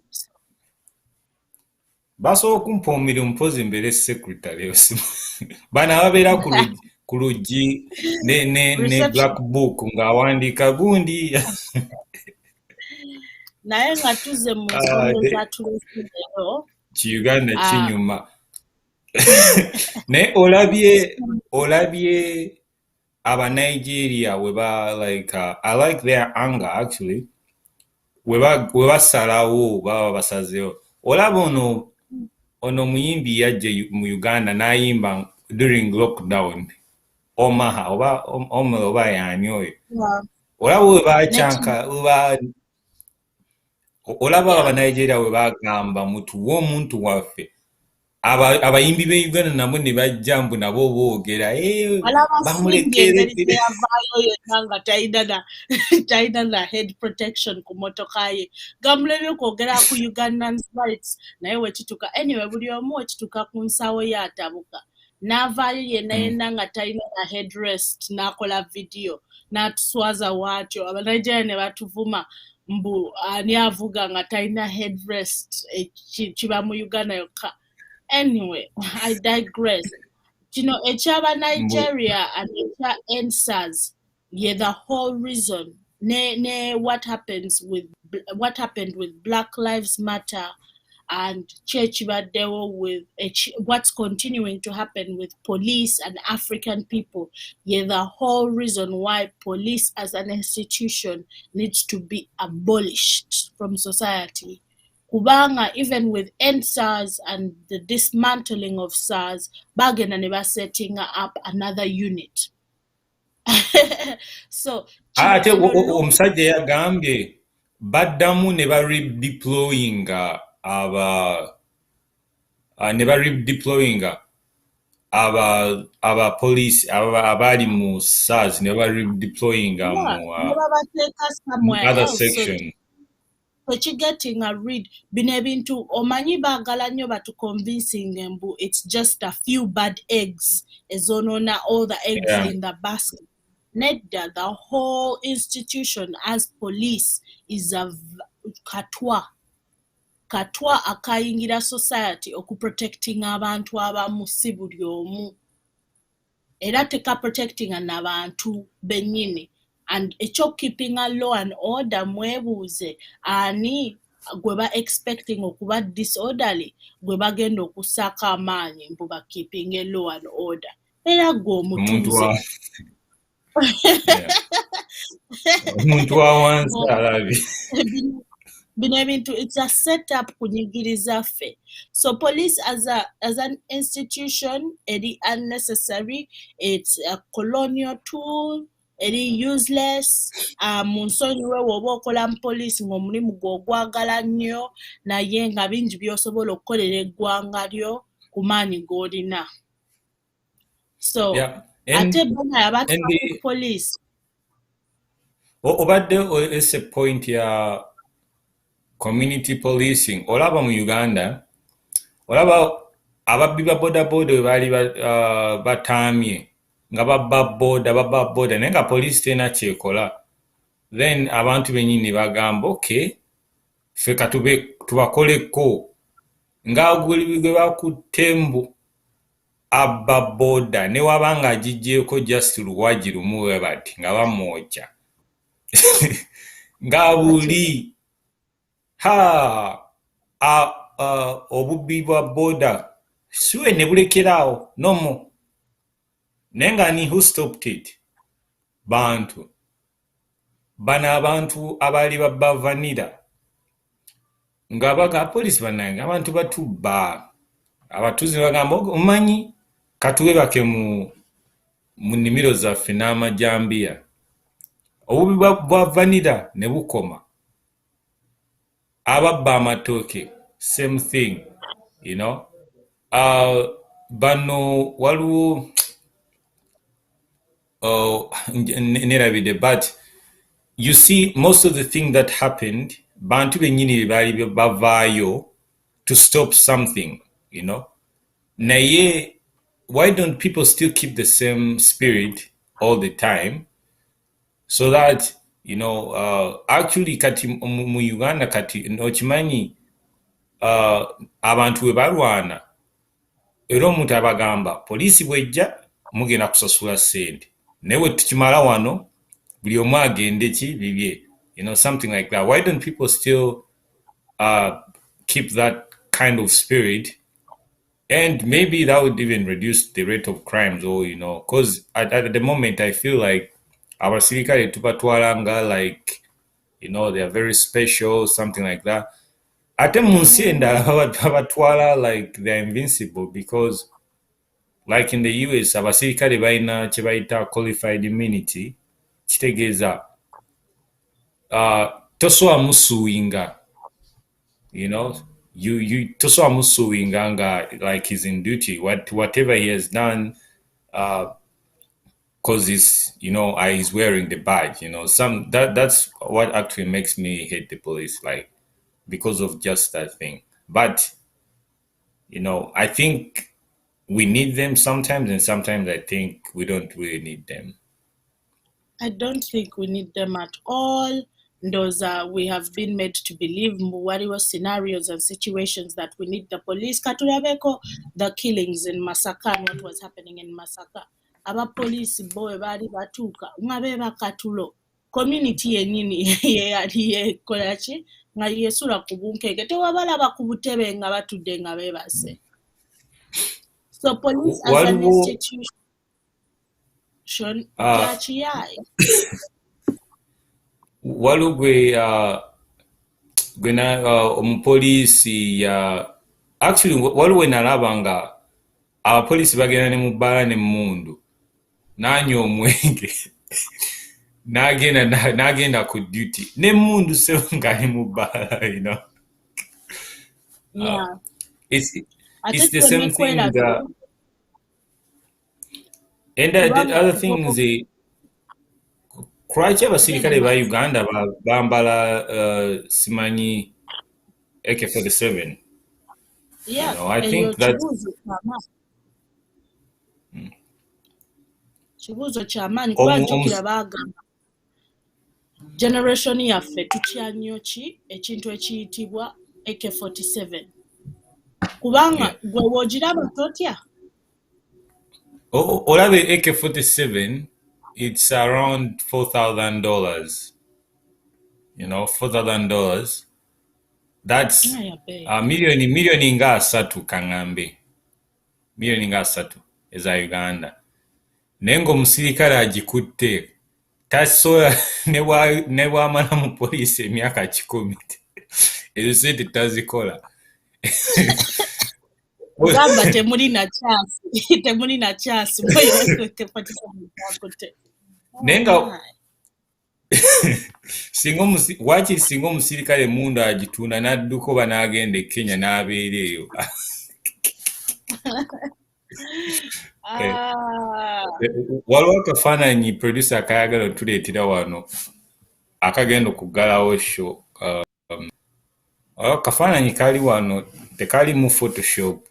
basobola kumpa omirimu mpozi mbere secretary bana ababeera ku luggi ne black book ng'awandiika gundi naye nga tuze mu nsonga zatuleseeyo Kiuganda kinyuma naye olabye aba Nigeria weba like I like their anger actually webasalawo baba basazeewo olaba ono muyimbi yajje mu Uganda n'ayimba during lockdown Omaha oba yani oyo olaba webacyanka olaba aba Nigeria webagamba mutuwe omuntu waffe abayimbi be Uganda nabo ne bajja mbu nabo boogera bamulekere yavaayo yenna nga talina na head protection ku motoka ye gamulebye okwogera ku Ugandan rights naye wekituka anyway buli omu wekituka ku nsawo ye atabuka n'avaayo yenna nga talina na headrest n'akola video n'atuswaza waatyo abanigeria ne batuvuma mbu ani avuga nga talina headrest kiba mu Uganda yokka. Anyway, I digress. Echaba Nigeria and echa NSAS, the whole reason. What happened with Black Lives Matter and Chechibadewo with what's continuing to happen with police and African people. The whole reason why police as an institution needs to be abolished from society. Kubanga, even with NSAS and the dismantling of SARS, bagena never setting up another unit. So, ate omusajja yagambye baddamu ne ba redeploying aba police abali mu SARS ne ba redeploying mu other section. Getting a read bino ebintu omanyi baagala nnyo batuconvincing mbu it's just a few bad eggs ezonoona all the eggs in the basket. Nedda, the whole institution as police is a katwa akayingira society okuprotecting abantu abamu si buli omu era teka protecting n'abantu bennyini. And echo keeping a law and order mwebuuze ani gwe ba expecting okuba disorderly gwe bagenda okusaka amaanyi mbu ba keeping a law and order era gwe omutuuze omuntu wa wansi alabi bino ebintu it's a setup kunyigiriza ffe. So police as an institution eri unnecessary, it's a colonial tool, eri useless. Mu nsonyi we woba okola mu police ng'omulimu gw'ogwagala nnyo naye nga bingi by'osobola okukolera eggwanga lyo ku maanyi g'olina. So ate bona abatwala ku police obadde ese point ya community policing olaba mu Uganda olaba ababbi ba bodaboda we baali bataamye nga babba boda naye nga police tena kyekola then abantu bennyini bagamba okay ffe tubakoleko ng'agwe bakutte mbu abba boda ne wabanga agigyeko just luwagi lumu we bati nga bamwokya nga buli obubbi bwa boda siwe ne bulekeraawo nomo naye nga ni who stopped it bantu bano abantu abaali babba vanira nga baga police banange abantu batubba abatuzi bagamba omanyi katubebake mu nnimiro zaffe n'amajambiya obubbi bwa vanira ne bukoma ababba amatooke same thing, you know. Bano waliwo nerabide, but you see most of the thing that happened, bantu benyini bali bavayo to stop something, you know. Naye, why don't people still keep the same spirit all the time, so that, you know, actually kati mu Uganda kati okimanyi, abantu we balwana era omuntu abagamba poliisi bwejja mugenda kusasula ssente, naye we tukimala wano buli omu agende ki bibye, you know, something like that. Why don't people still keep that kind of spirit? And maybe that would even reduce the rate of crimes, or, you know, because at the moment I feel like our sirikale tupatwalanga like, you know, they are very special, something like that. Ate munsi endala babatwala like they're invincible, because like in the US abasirikale balina kye bayita qualified immunity, kitegeeza tosobola musuwinga, you know, you tosobola musuwinga nga like he's in duty, whatever he has done, because he's, you know, he's wearing the badge, you know. That's what actually makes me hate the police, like, because of just that thing. But, you know, I think we need them sometimes, and sometimes I think we don't really need them. I don't think we need them at all. Those we have been made to believe whatever scenarios and situations that we need the police. Katulabeko, the killings in Masaka and what was happening in Masaka. Aba police boy bali batuka ngabeba katulo community yenyini ye kolachi nga yesula kubunkeke tewabalaba ku butebe nga batudde nga bebase. So police as an institution walugwe gwena omupoliisi actually waliwo nalaba nga abapoliisi bagenda ne mu bbala ne mundu nanywa omwenge n'agenda ku duty ne mundu sebo ng'ali mu bbala, you know. Yeah. It's the same thing. And the other thing is, lwaki abasirikale ba Uganda bambala simanyi AK-47? Yeah, you know, I think that's kibuuzo kyamaanyi kuba njukira baagamba generation yaffe tutya nnyo ki ekintu ekiyitibwa AK-47 kubanga gwe woogiraba totya. Olabe AK-47, it's around $4,000. You know, $4,000. That's million nga asatu kaŋŋambe. Million nga asatu eza Uganda. Naye ng'omusirikale agikutte tasobola ne bw'amala mu poliisi emyaka 10 ezo sente tazikola. Gamba temuli na chance nenga singa omusirikale mundu agitunda n'adduka oba n'agenda e Kenya n'abeera eyo. Waliwo akafaananyi producer akayagala otuleetera wano akagenda okuggalawo show. Akafaananyi kali wano tekali mu Photoshop.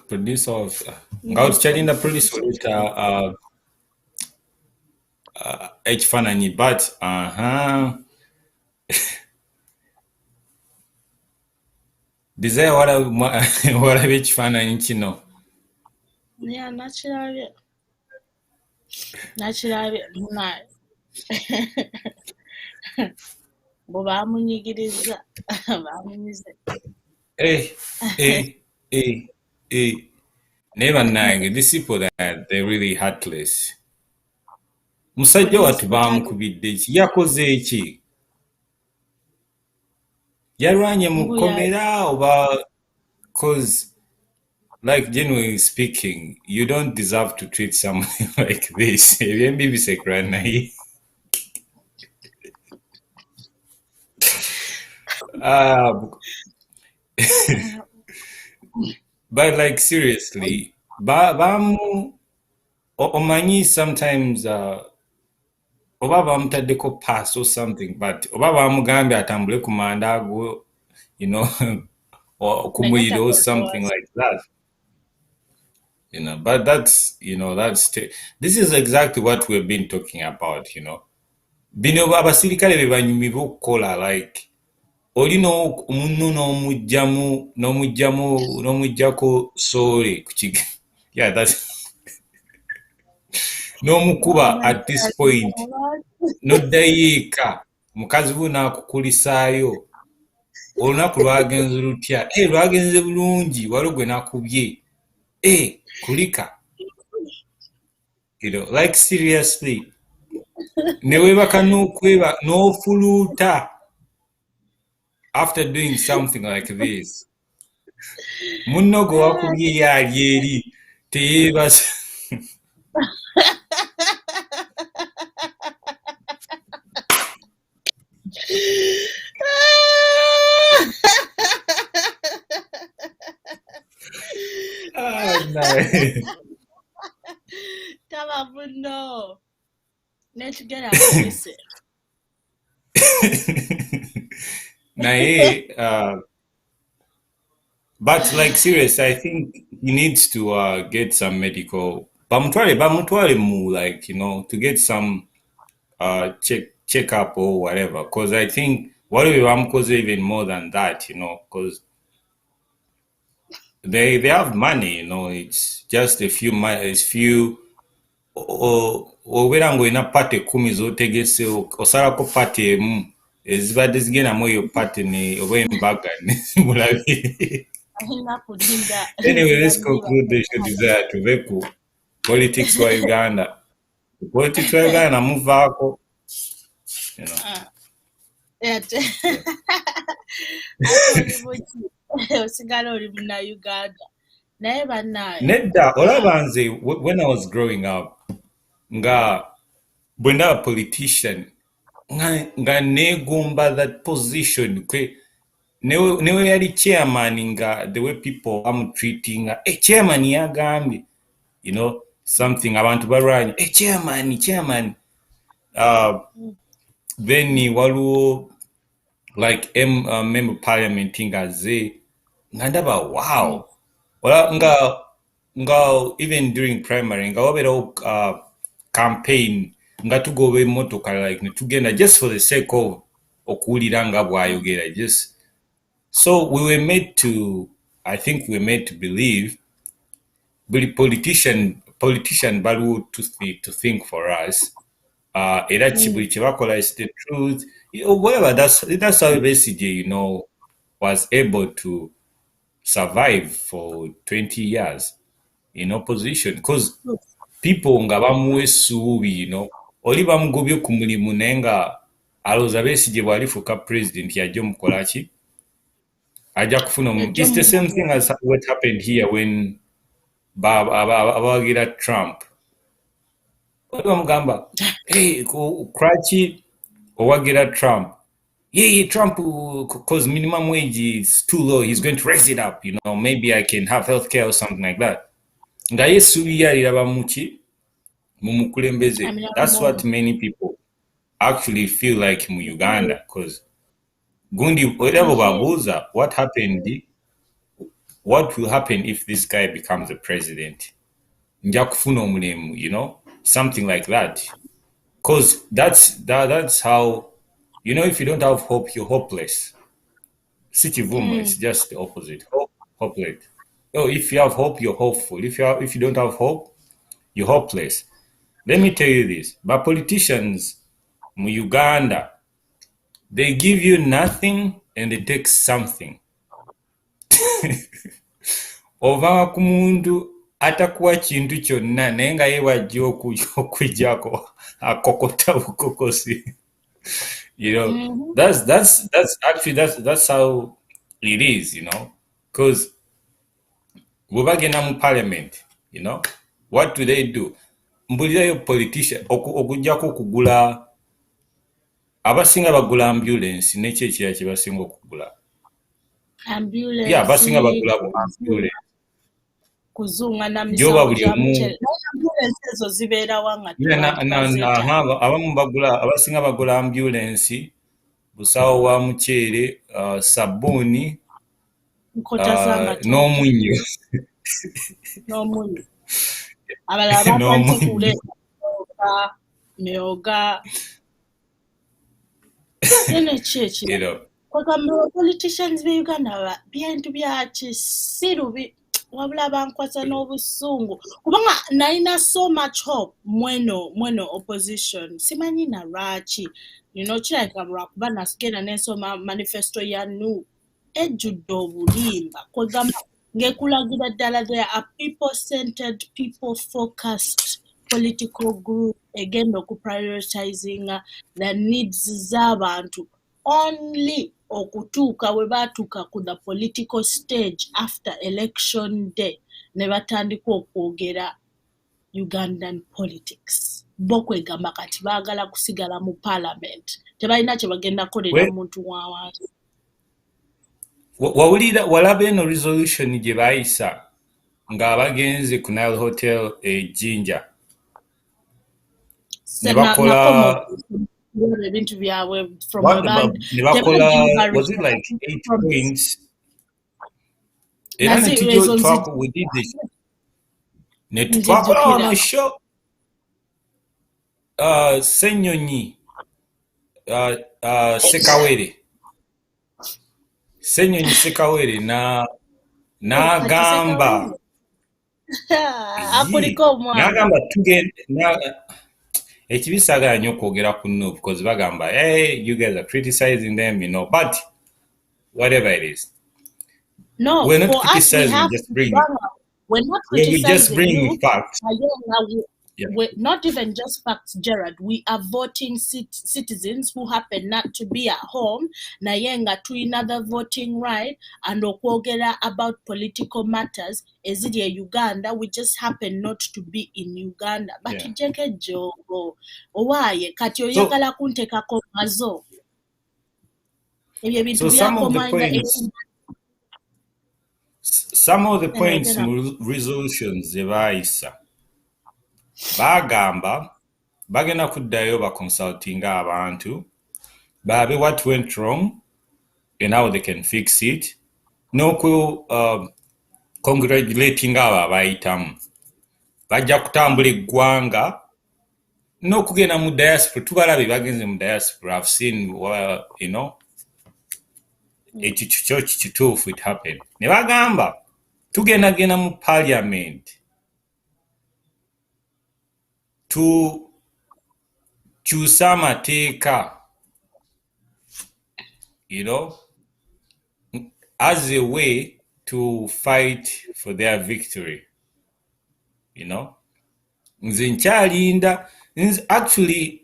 Producer of nga otukyalinda producer oleta ekifaananyi but Desire walabye ekifaananyi kino? Yeah, nakirabye munaye bo baamunyigiriza baamunyize. Naye bannange, these people that they're really heartless. Musajja wattu baamukubidde ki? Yakoze eki? Yalwanye mu kkomera oba cause like genuinely speaking, you don't deserve to treat someone like this. Maybe uh, but like seriously, bamu omanyi sometimes oba bamutaddeko pass or something, but oba bamugambye atambule ku manda ago, you know, or kumuliro or something like that. You know, but that's this is exactly what we've been talking about. You know, bino abasirikale be banyumirwa okukola like olina omunno n'omuggyako soole ku kiga yeah that's n'omukuba at this point n'oddayo mukazi we n'akukulisaayo olunaku lwagenze lutya lwagenze bulungi waliwo gwe nakubye kulika like seriously neweebaka n'ofuluuta after doing something like this munno gwe wakubye yaali eri teyeebasa no. Let's get out of this. But like serious, I think he needs to get some medical bamutwale mu like to get some check up or whatever, because I think whatever bamkoze even more than that, because they have money, it's just a few obeera ng'olina pati 10 z'otegese osalako pati emu ezibadde zigendamu eyo pati oba embaga nemulabe. Anyway, let's conclude the show desire tuve ku politics wa Uganda. Politics wa Uganda namuvaako. Osigala oli munnauganda naye bannaye nedda olaba nze when I was growing up nga bwe ndaba politician nga neegomba that position newe yali chairman nga the way people treating chairman yagambye something abantu balwanye chairman then waliwo like member parliament ngaze nga ndaba wow nga even during primary nga wabeerawo campaign nga tugoba emmotoka like netugenda just for the sake of okuwulira nga bwayogera just so we were made to believe buli politician baliwo to think for us era buli kyebakola is the truth, whatever. That's how basically was able to survive for 20 years in opposition, because people nga bamuwa essuubi oli bamugobye ku mulimu naye nga alowooza Besigye bw'alifuuka president yajja omukolaki ajja kufuna it's the same thing as what happened here when abawagira Trump bamugamba kraki owagira Trump Trump because minimum wage is too low, he's going to raise it up, maybe I can have healthcare or something like that. Nga yesuubi yaliraba muki mumukulembeze. That's what many people actually feel like mu Uganda, because gundi whatever babuuza what will happen if this guy becomes the president, nja kufuna omulimu, something like that, because that's how if you don't have hope, you're hopeless. Sikivumo is just the opposite. Hopeless. If you have hope, you're hopeful. If you don't have hope, you're hopeless. Let me tell you this: but politicians in Uganda, they give you nothing and they take something. Ovanga ku muntu atakuwa kintu kyonna naye nga ye wajja okwijjako akokota bukokosi. That's how it is, because bwe bagenda mu parliament, you know, what do? Mbulirayo politician okuggyako okugula, abasinga bagula ambulance n'ekyo ekirala kye basinga okugula. Abasinga bagula ambulance. Kuzunga na Gyoba misawo buli gya omu. mukyere. Ambulance ezo zibeerawa nga abamu abasinga bagula ambulance, busawo wa muceere, sabbuuni, n'omunnyo. N'omunnyo. Abalala batandise kuleeta myoga. Yene ki ekirala. Kwegamba politicians be Uganda bintu bya kisiru wabula bankwasa n'obusungu kubanga nalina so much hope mweno opposition simanyi na lwaki kirabika lwakuba nasigenda n'ensoma manifesto ya NU ejjudde obulimba kwegamba ng'ekulagira ddala there are people-centered, people-focused political group egenda okuprioritizinga the needs z'abantu only okutuuka we baatuuka ku the political stage after election day ne batandika okwogera Ugandan politics. Bo kwegamba kati baagala kusigala mu parliament. Tebalina kye bagenda kolera muntu wa wansi. Wawulira walaba eno resolution gye baayisa ng'abagenze ku Nile Hotel Jinja. Ne bakola ebintu byabwe from ne bakola, was it like 8 points? Era ne tujja we did this. Ne twakola wano show. Ssenyonyi Sekawere. Ssenyonyi Sekawere n'agamba n'agamba tugenda ekibisaagala nnyo okwogera ku NU because bagamba hey, you guys are criticizing them, you know, but whatever it is. No, we're not for us, we have just bring we're not we just bring you, facts. We're not even just facts, Gerard. We are voting citizens who happen not to be at home. Nayenga to another voting right and okwogera about political matters. Ezidi Uganda, we just happen not to be in Uganda. But jeke jogo, owaye kati oyagala kunteka ko mazo. So some of the points in resolutions zebaayisa bagamba bagenda kuddayo baconsultinga abantu baabe what went wrong and how they can fix it, congratulating abo abayitamu. Bajja kutambula eggwanga n'okugenda mu diaspora. Tubalabe bagenze mu diaspora. I've seen you know, ekyo kituufu it happened. Ne bagamba tugendagenda mu parliament tukyusa amateeka, you know, as a way to fight for their victory, you know. Nze nkyalinda actually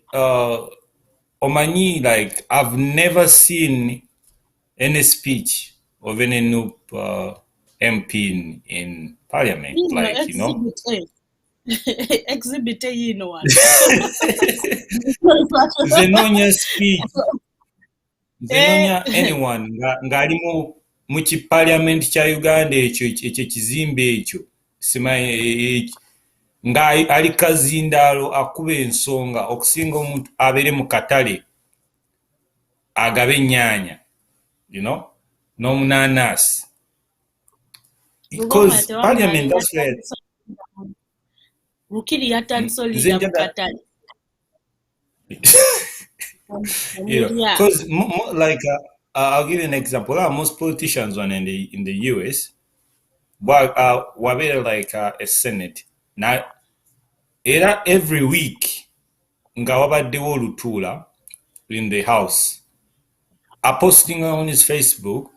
omanyi, like I've never seen any speech of any new MP in parliament, like, you know. Exhibit A, you know what? Zenonya speech. Zenonya anyone ngali mu parliament kya Uganda ekyo kizimbe ekyo simanyi nga ali kazindaalo akuba ensonga okusinga omuntu abeere mu katale agabe ennyaanya, you know, n'omunaanasi. Because parliament, that's where Rukiri yatansolida mu katale. You know, because like I'll give you an example. Most politicians in the US, were like a Senate. Now, era every week, nga wabaddewo olutuula in the House, are posting on his Facebook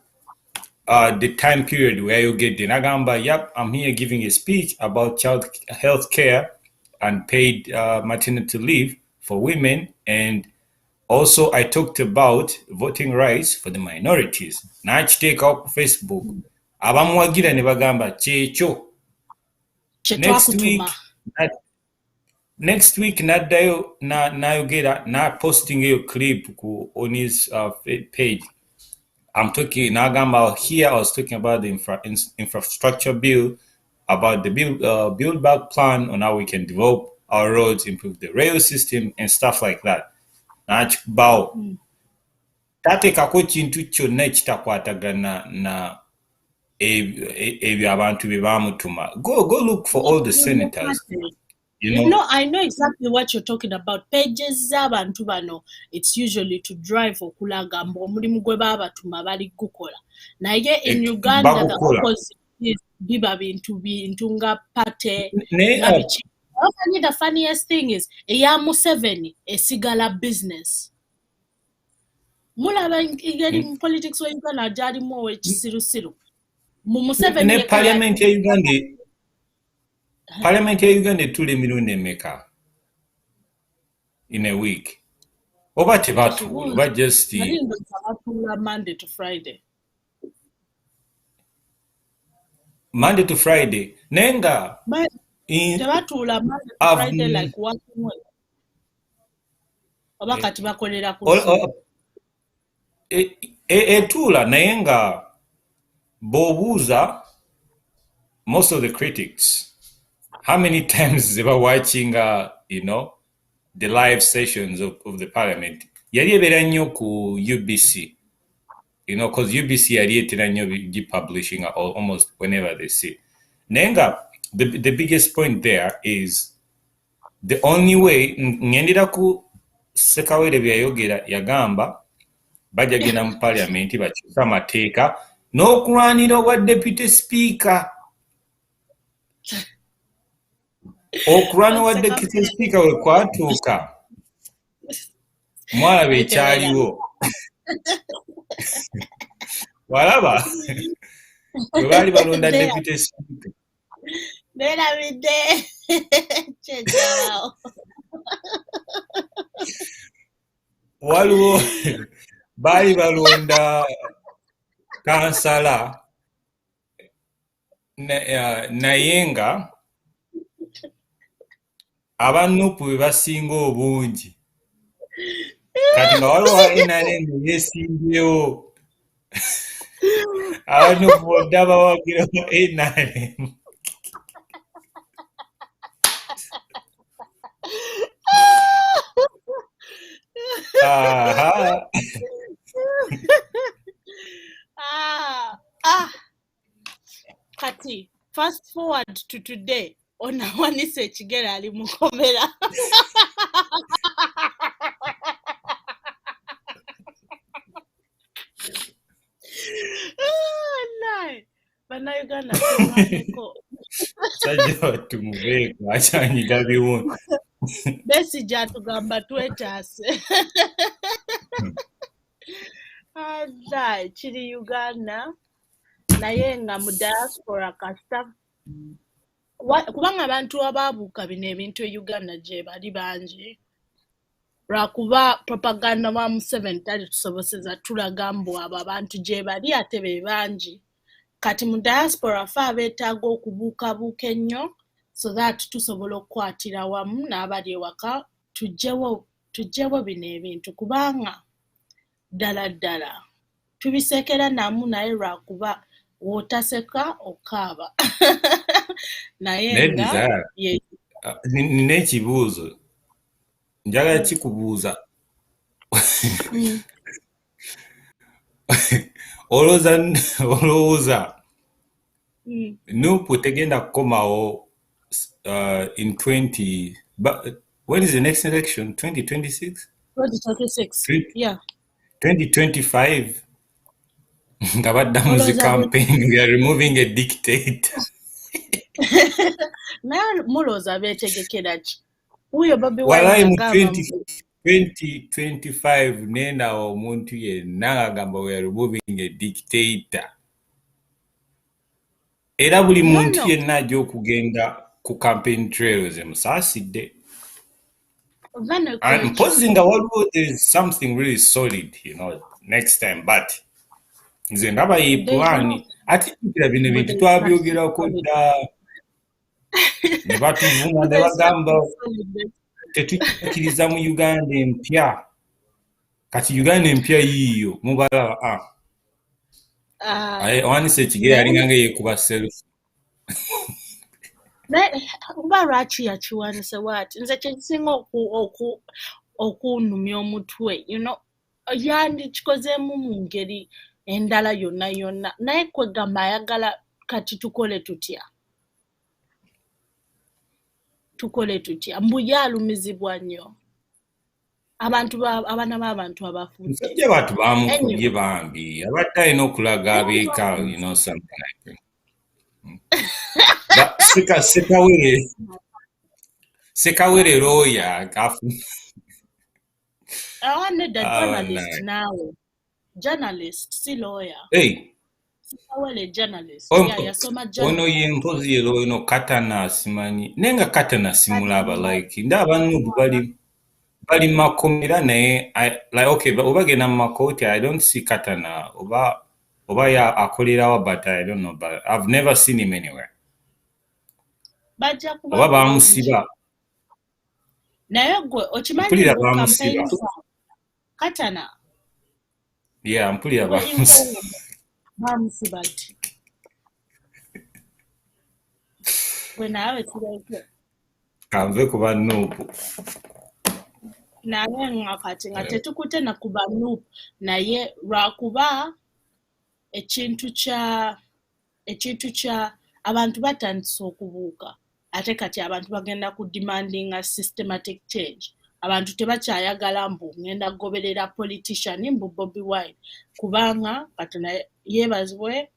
the time period where you get in. Agamba, yep, I'm here giving a speech about child health care and paid maternity leave for women, and also I talked about voting rights for the minorities. Now I take up Facebook. abamuwagira ne bagamba kyekyo. Next week naddayo nayogera posting eyo clip on his page. I'm talking nagamba here. I was talking about the infrastructure bill, about the build back plan on how we can develop our roads, improve the rail system and stuff like that. Nakikubawo tateekako kintu kyonna ekitakwatagana na ebyo abantu bye bamutuma. Go look for all the senators. I know exactly what you're talking about. Pages z'abantu bano, it's usually to drive okulaga mbu omulimu gwe baabatuma bali gukola. Naye in Uganda the opposite is biba bintu nga pate nga biki. The funniest thing is eya Museveni esigala business. Mulaba ingeri mu politics wa Uganda gyalimu ow'ekisirusiru. Mu Museveni ne parliament ya Uganda Parliament ya Uganda etula emirundi emeka in a week? Oba tebatuula oba just Monday to Friday. Monday to Friday. Nenga tebatuula Monday to Friday like working week. Oba kati bakolera ku etula naye nga bw'obuuza most of the critics how many times they were watching the live sessions of the parliament, yali ebeera nnyo ku UBC, because UBC yali etera nnyo publishing almost whenever they see. Nenga the biggest point there is the only way ngendera ku Sekawere byayogera yagamba bajja genda mu parliament bakyusa amateeka n'okulwanira obwa deputy speaker. Okulwana wa deputy speaker we kwatuuka mwalaba ekyaliwo walaba we baali balonda deputy speaker nerabidde kyekyawo waliwo baali balonda kansala naye nga abanupu be basinga obungi kati nga waliwo UNN yeesimbyewo abanupu bodda bawagira UNN. Kati fast forward to today. Onawanise ekigere ali mukomera. Bannayuganda sajja batumubeeko akyanyiga biwundu Besigye atugamba twetaase. Kiri Uganda naye nga mu diaspora kasita kubanga abantu abaabuuka bino ebintu e Uganda gye bali bangi lwakuba propaganda wa Museveni tali tusoboseza tulaga mbu abo abantu gye bali ate be bangi kati mu diaspora fe abeetaaga okubuukabuuka ennyo so that tusobola okukwatira wamu n'abali ewaka tuggyewo bino ebintu kubanga ddala tubisekera namu naye lwakuba wootaseka okaaba naye nga nina ekibuuzo njagala kikubuuza olowooza nupu tegenda kukomawo in 20 when is the next election? 2026? 2026 yeah 2025 nga baddamu zi campaign we are removing a dictator. naye mulowooza beetegekera ki huyo Bobi Wine mu agamba 2025 nena omuntu yenna agamba we are removing a dictator era buli muntu yenna ajja okugenda ku campaign trails emusaasidde mpozi nga waliwo there is something really solid next time but nze ndaba ye pulaani ate tukira bino bintu twabyogerako dda ne batuvuma ne bagamba tetukkiriza mu Uganda empya kati Uganda empya yiiyo mubalaba owanise ekigere alinga nga yeekuba self oba lwaki yakiwanise waati nze kyekisinga okunumya omutwe yandikikozeemu mu ngeri endala yonna naye kwegamba ayagala kati tukole tutya mbu yalumizibwa nnyo abaana b'abantu abafudde nsajja bantu bamukubye bambi abadde alina okulaga abeeka something like that. Sekawere lawyer nedda journalist naawe journalist si lawyer Sekawere journalist yasoma ono ye mpozi ye lawyer katana simanyi naye nga katana simulaba like ndaba nubu bali makomera naye like okay oba genda mu makooti I don't see katana oba ya akolerawo but I don't know but I've never seen him anywhere oba bamusiba naye gwe okimanyi mu campaign katana mpulira bamusiba ddi gwe naawe kireke kanve kuba nuupu naye nga kati nga tetukute na kuba nuupu naye lwakuba ekintu kya abantu batandise okubuuka ate kati abantu bagenda ku demandinga systematic change abantu tebakyayagala mbu ngenda kugoberera politician mbu Bobi Wine kubanga katona yeebazibwe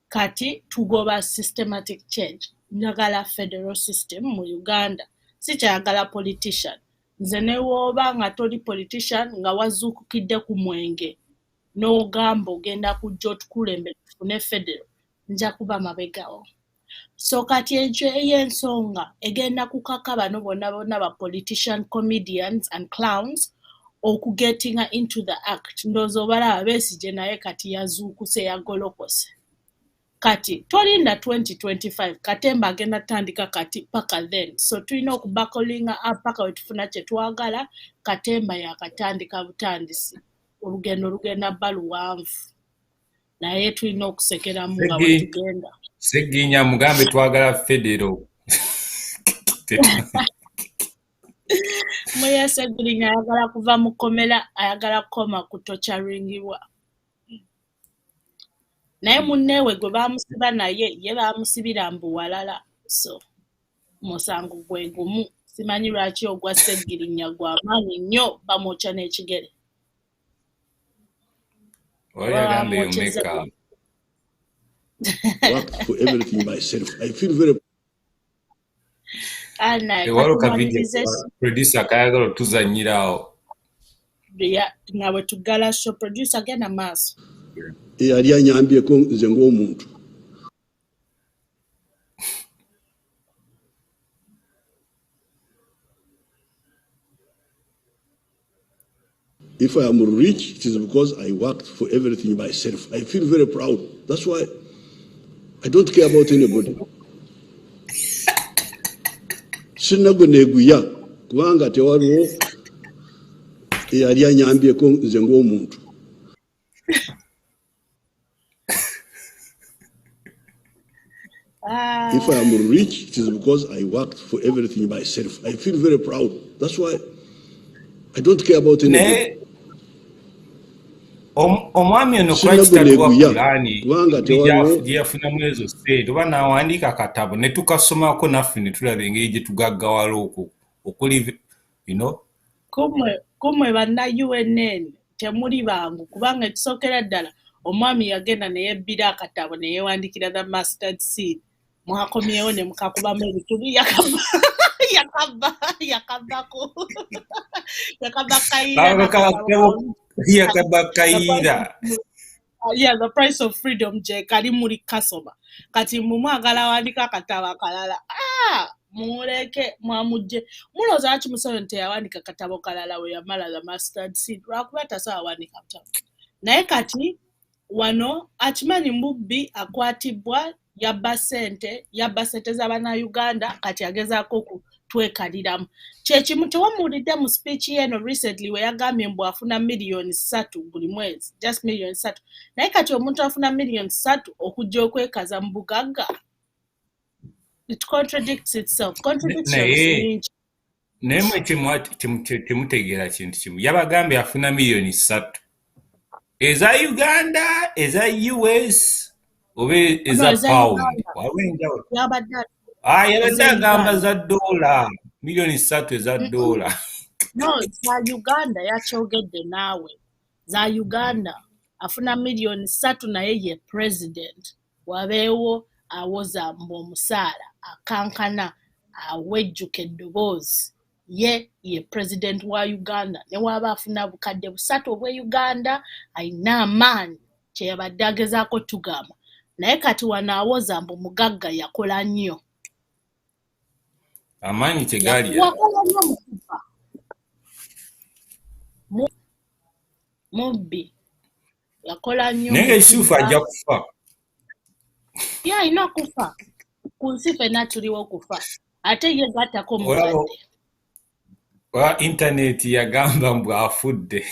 kati tugoba systematic change njagala federal system mu Uganda sikyayagala politician nze ne woba nga toli politician nga wazuukukidde ku mwenge n'ogamba ogenda kujja otukulembera tufune federal nja kuba mabegawo so kati ekyo ey'ensonga egenda kukaka bano bonna ba politician comedians and clowns okugettinga into the act ndowooza obalaba Besigye naye kati yazuukuse yagolokose kati tolinda 2025 Katemba agenda tandika kati paka then so tulina okubakolinga paka wetufuna kye twagala Katemba yakatandika butandisi olugendo lugenda baluwanvu naye tulina okusekeramu nga wetugenda Seginya mugambe twagala federo Moya Seginya ayagala kuva mu komera ayagala koma kutocharingibwa naye munnewe gwe bamusiba naye ye bamusibira mbu walala so musango gwe gumu simanyi lwaki ogwa Segirinya gwa maanyi nnyo bamwoca n'ekigere oyagambe yomeka work for everything myself. I feel very producer kayagala tuzanyirawo nga bwe tugala so producer genda maaso yali anyambyeko nze ng'omuntu if I am rich, it is because I worked for everything myself. I feel very proud. That's why I don't care about anybody. Sinagoneguya kubanga tewaliwo yali anyambyeko nze ng'omuntu. If I am rich, it is because I worked for everything myself. I feel very proud. That's why I don't care about anybody. Omwami ono kwakitatuwa pulaani gyeyafunamu ezo state oba n'awandiika akatabo ne tukasomako naffe ne tulaba engeri gye tugaggawala okwo okuli kumwe banna UNN temuli bangu kubanga ekisookera ddala omwami yagenda ne yebbira akatabo ne yeewandikira the mustard seed mwakomyewo ne mukakubamu ebituli yakabako yakabakaira the price of freedom je kali muri kasoma kati mumwagala wandika akatabo akalala muleke mwamujje muloza aki musoyo nte yawandika akatabo kalala we yamala the mustard seed lwakuba tasawa wandika akatabo naye kati wano akimanyi mubbi akwatibwa yabba ssente z'Abannayuganda kati agezaako kutwekaliramu. Kyekimu tewamuwulidde mu speech eno recently we yagambye mbu afuna millions 3 buli mwezi, just millions 3. Naye kati omuntu afuna millions 3 okujja okwekaza mu bugagga. It contradicts itself. Contradictions nyingi. Naye mwe temutegeera kintu kimu. Yabagambye afuna millioni 3. Eza Uganda, eza US, oba eza pound. Yabadde agamba za dola. Millioni 3 eza dola. No, za Uganda yakyogedde naawe. Za Uganda afuna millioni 3 naye ye president. Wabeewo awoza mbu omusaala akankana awejjuka eddoboozi. Ye president wa Uganda. Ne waba afuna bukadde 3 obwe Uganda ayina amaanyi kyeyabadde agezaako tugamba. Naye kati wanaawoza mbu mugagga yakola nnyo. Amaanyi tegali yakola nnyo mu kufa. Mubbi yakola nnyo. Naye Yusufu ajja kufa. Alina kufa. Ku nsi ffenna tuliwo kufa. Ate ye gattako mukadde. Internet yagamba mbu afudde.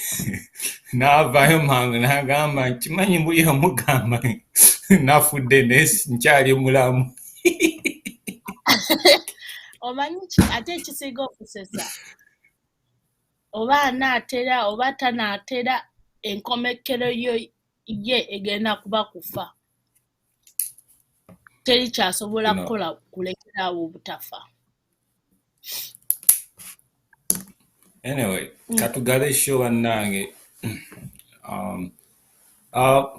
N'avaayo mangu n'agamba nkimanyi mbu yamugamba nafudde naye nkyali mulamu. Omanyi ki ate ekisinga okusesa? Oba anaatera oba tanaatera enkomekero ye egenda kuba kufa. Teri kyasobola kukola kulekerawo obutafa. Anyway, katugale show bannange.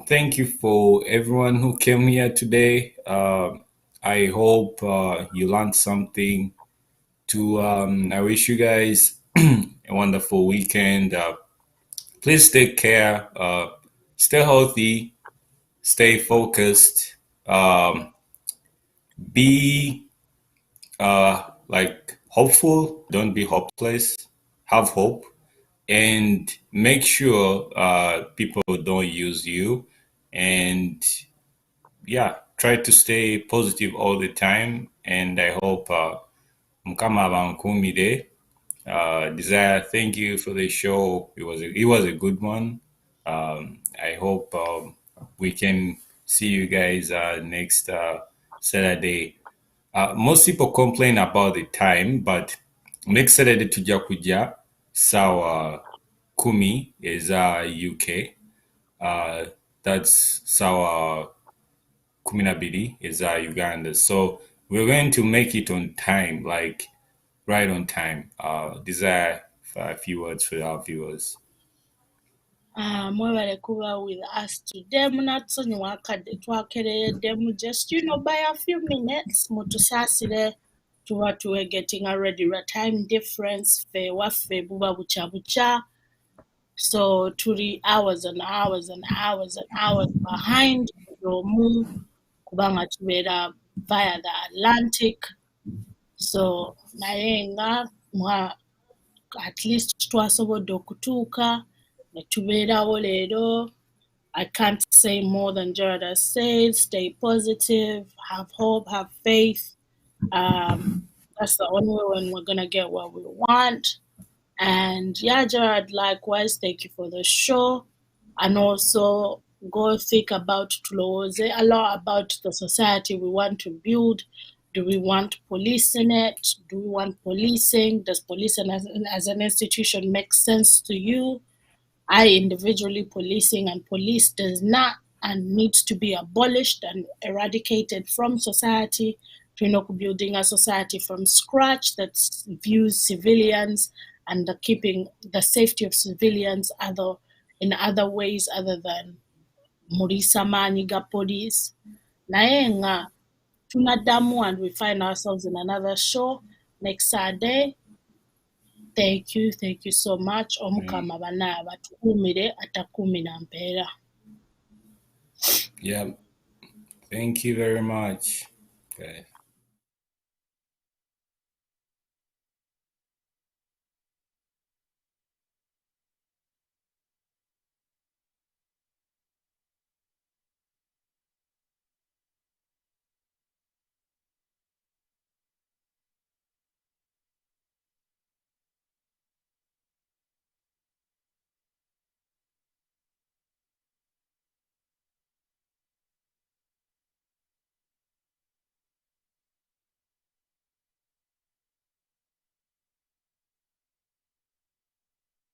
Thank you for everyone who came here today. I hope you learned something. I wish you guys a wonderful weekend. Please take care. Stay healthy. Stay focused. Be hopeful. Don't be hopeless. Have hope. And make sure people don't use you. And try to stay positive all the time. And I hope Mukama Bankumide. Desire, thank you for the show. It was a good one. I hope we can see you guys next Saturday. Most people complain about the time, but next Saturday tujja kuja sawa 10 is UK. That's sawa 12 is Uganda. So we're going to make it on time, like right on time. Desire a few words for our viewers. Mwebale kuba with us today. Munatusonyiwa akadde twakereyeddemu just by a few minutes. Mutusaasire tuba getting a regular time difference. Fe waffe buba bucha. So tuli hours and hours and hours and hours behind omu kubanga tubeera via the Atlantic. So naye nga at least twasobodde okutuuka ne tubeerawo leero. I can't say more than Jared has said. Stay positive, have hope, have faith. That's the only way when we're gonna get what we want. And Jared, likewise, thank you for the show. And also go think about a lot about the society we want to build. Do we want police in it? Do we want policing? Does policing as an institution make sense to you? Individually, policing and police does not and needs to be abolished and eradicated from society. Building a society from scratch that views civilians and keeping the safety of civilians in other ways other than Murisa Maniga police. Naenga tunadamu, and we find ourselves in another show next Saturday. Thank you so much. Omukama bana batukumire atakumi na mpera. Yeah. Thank you very much. Okay.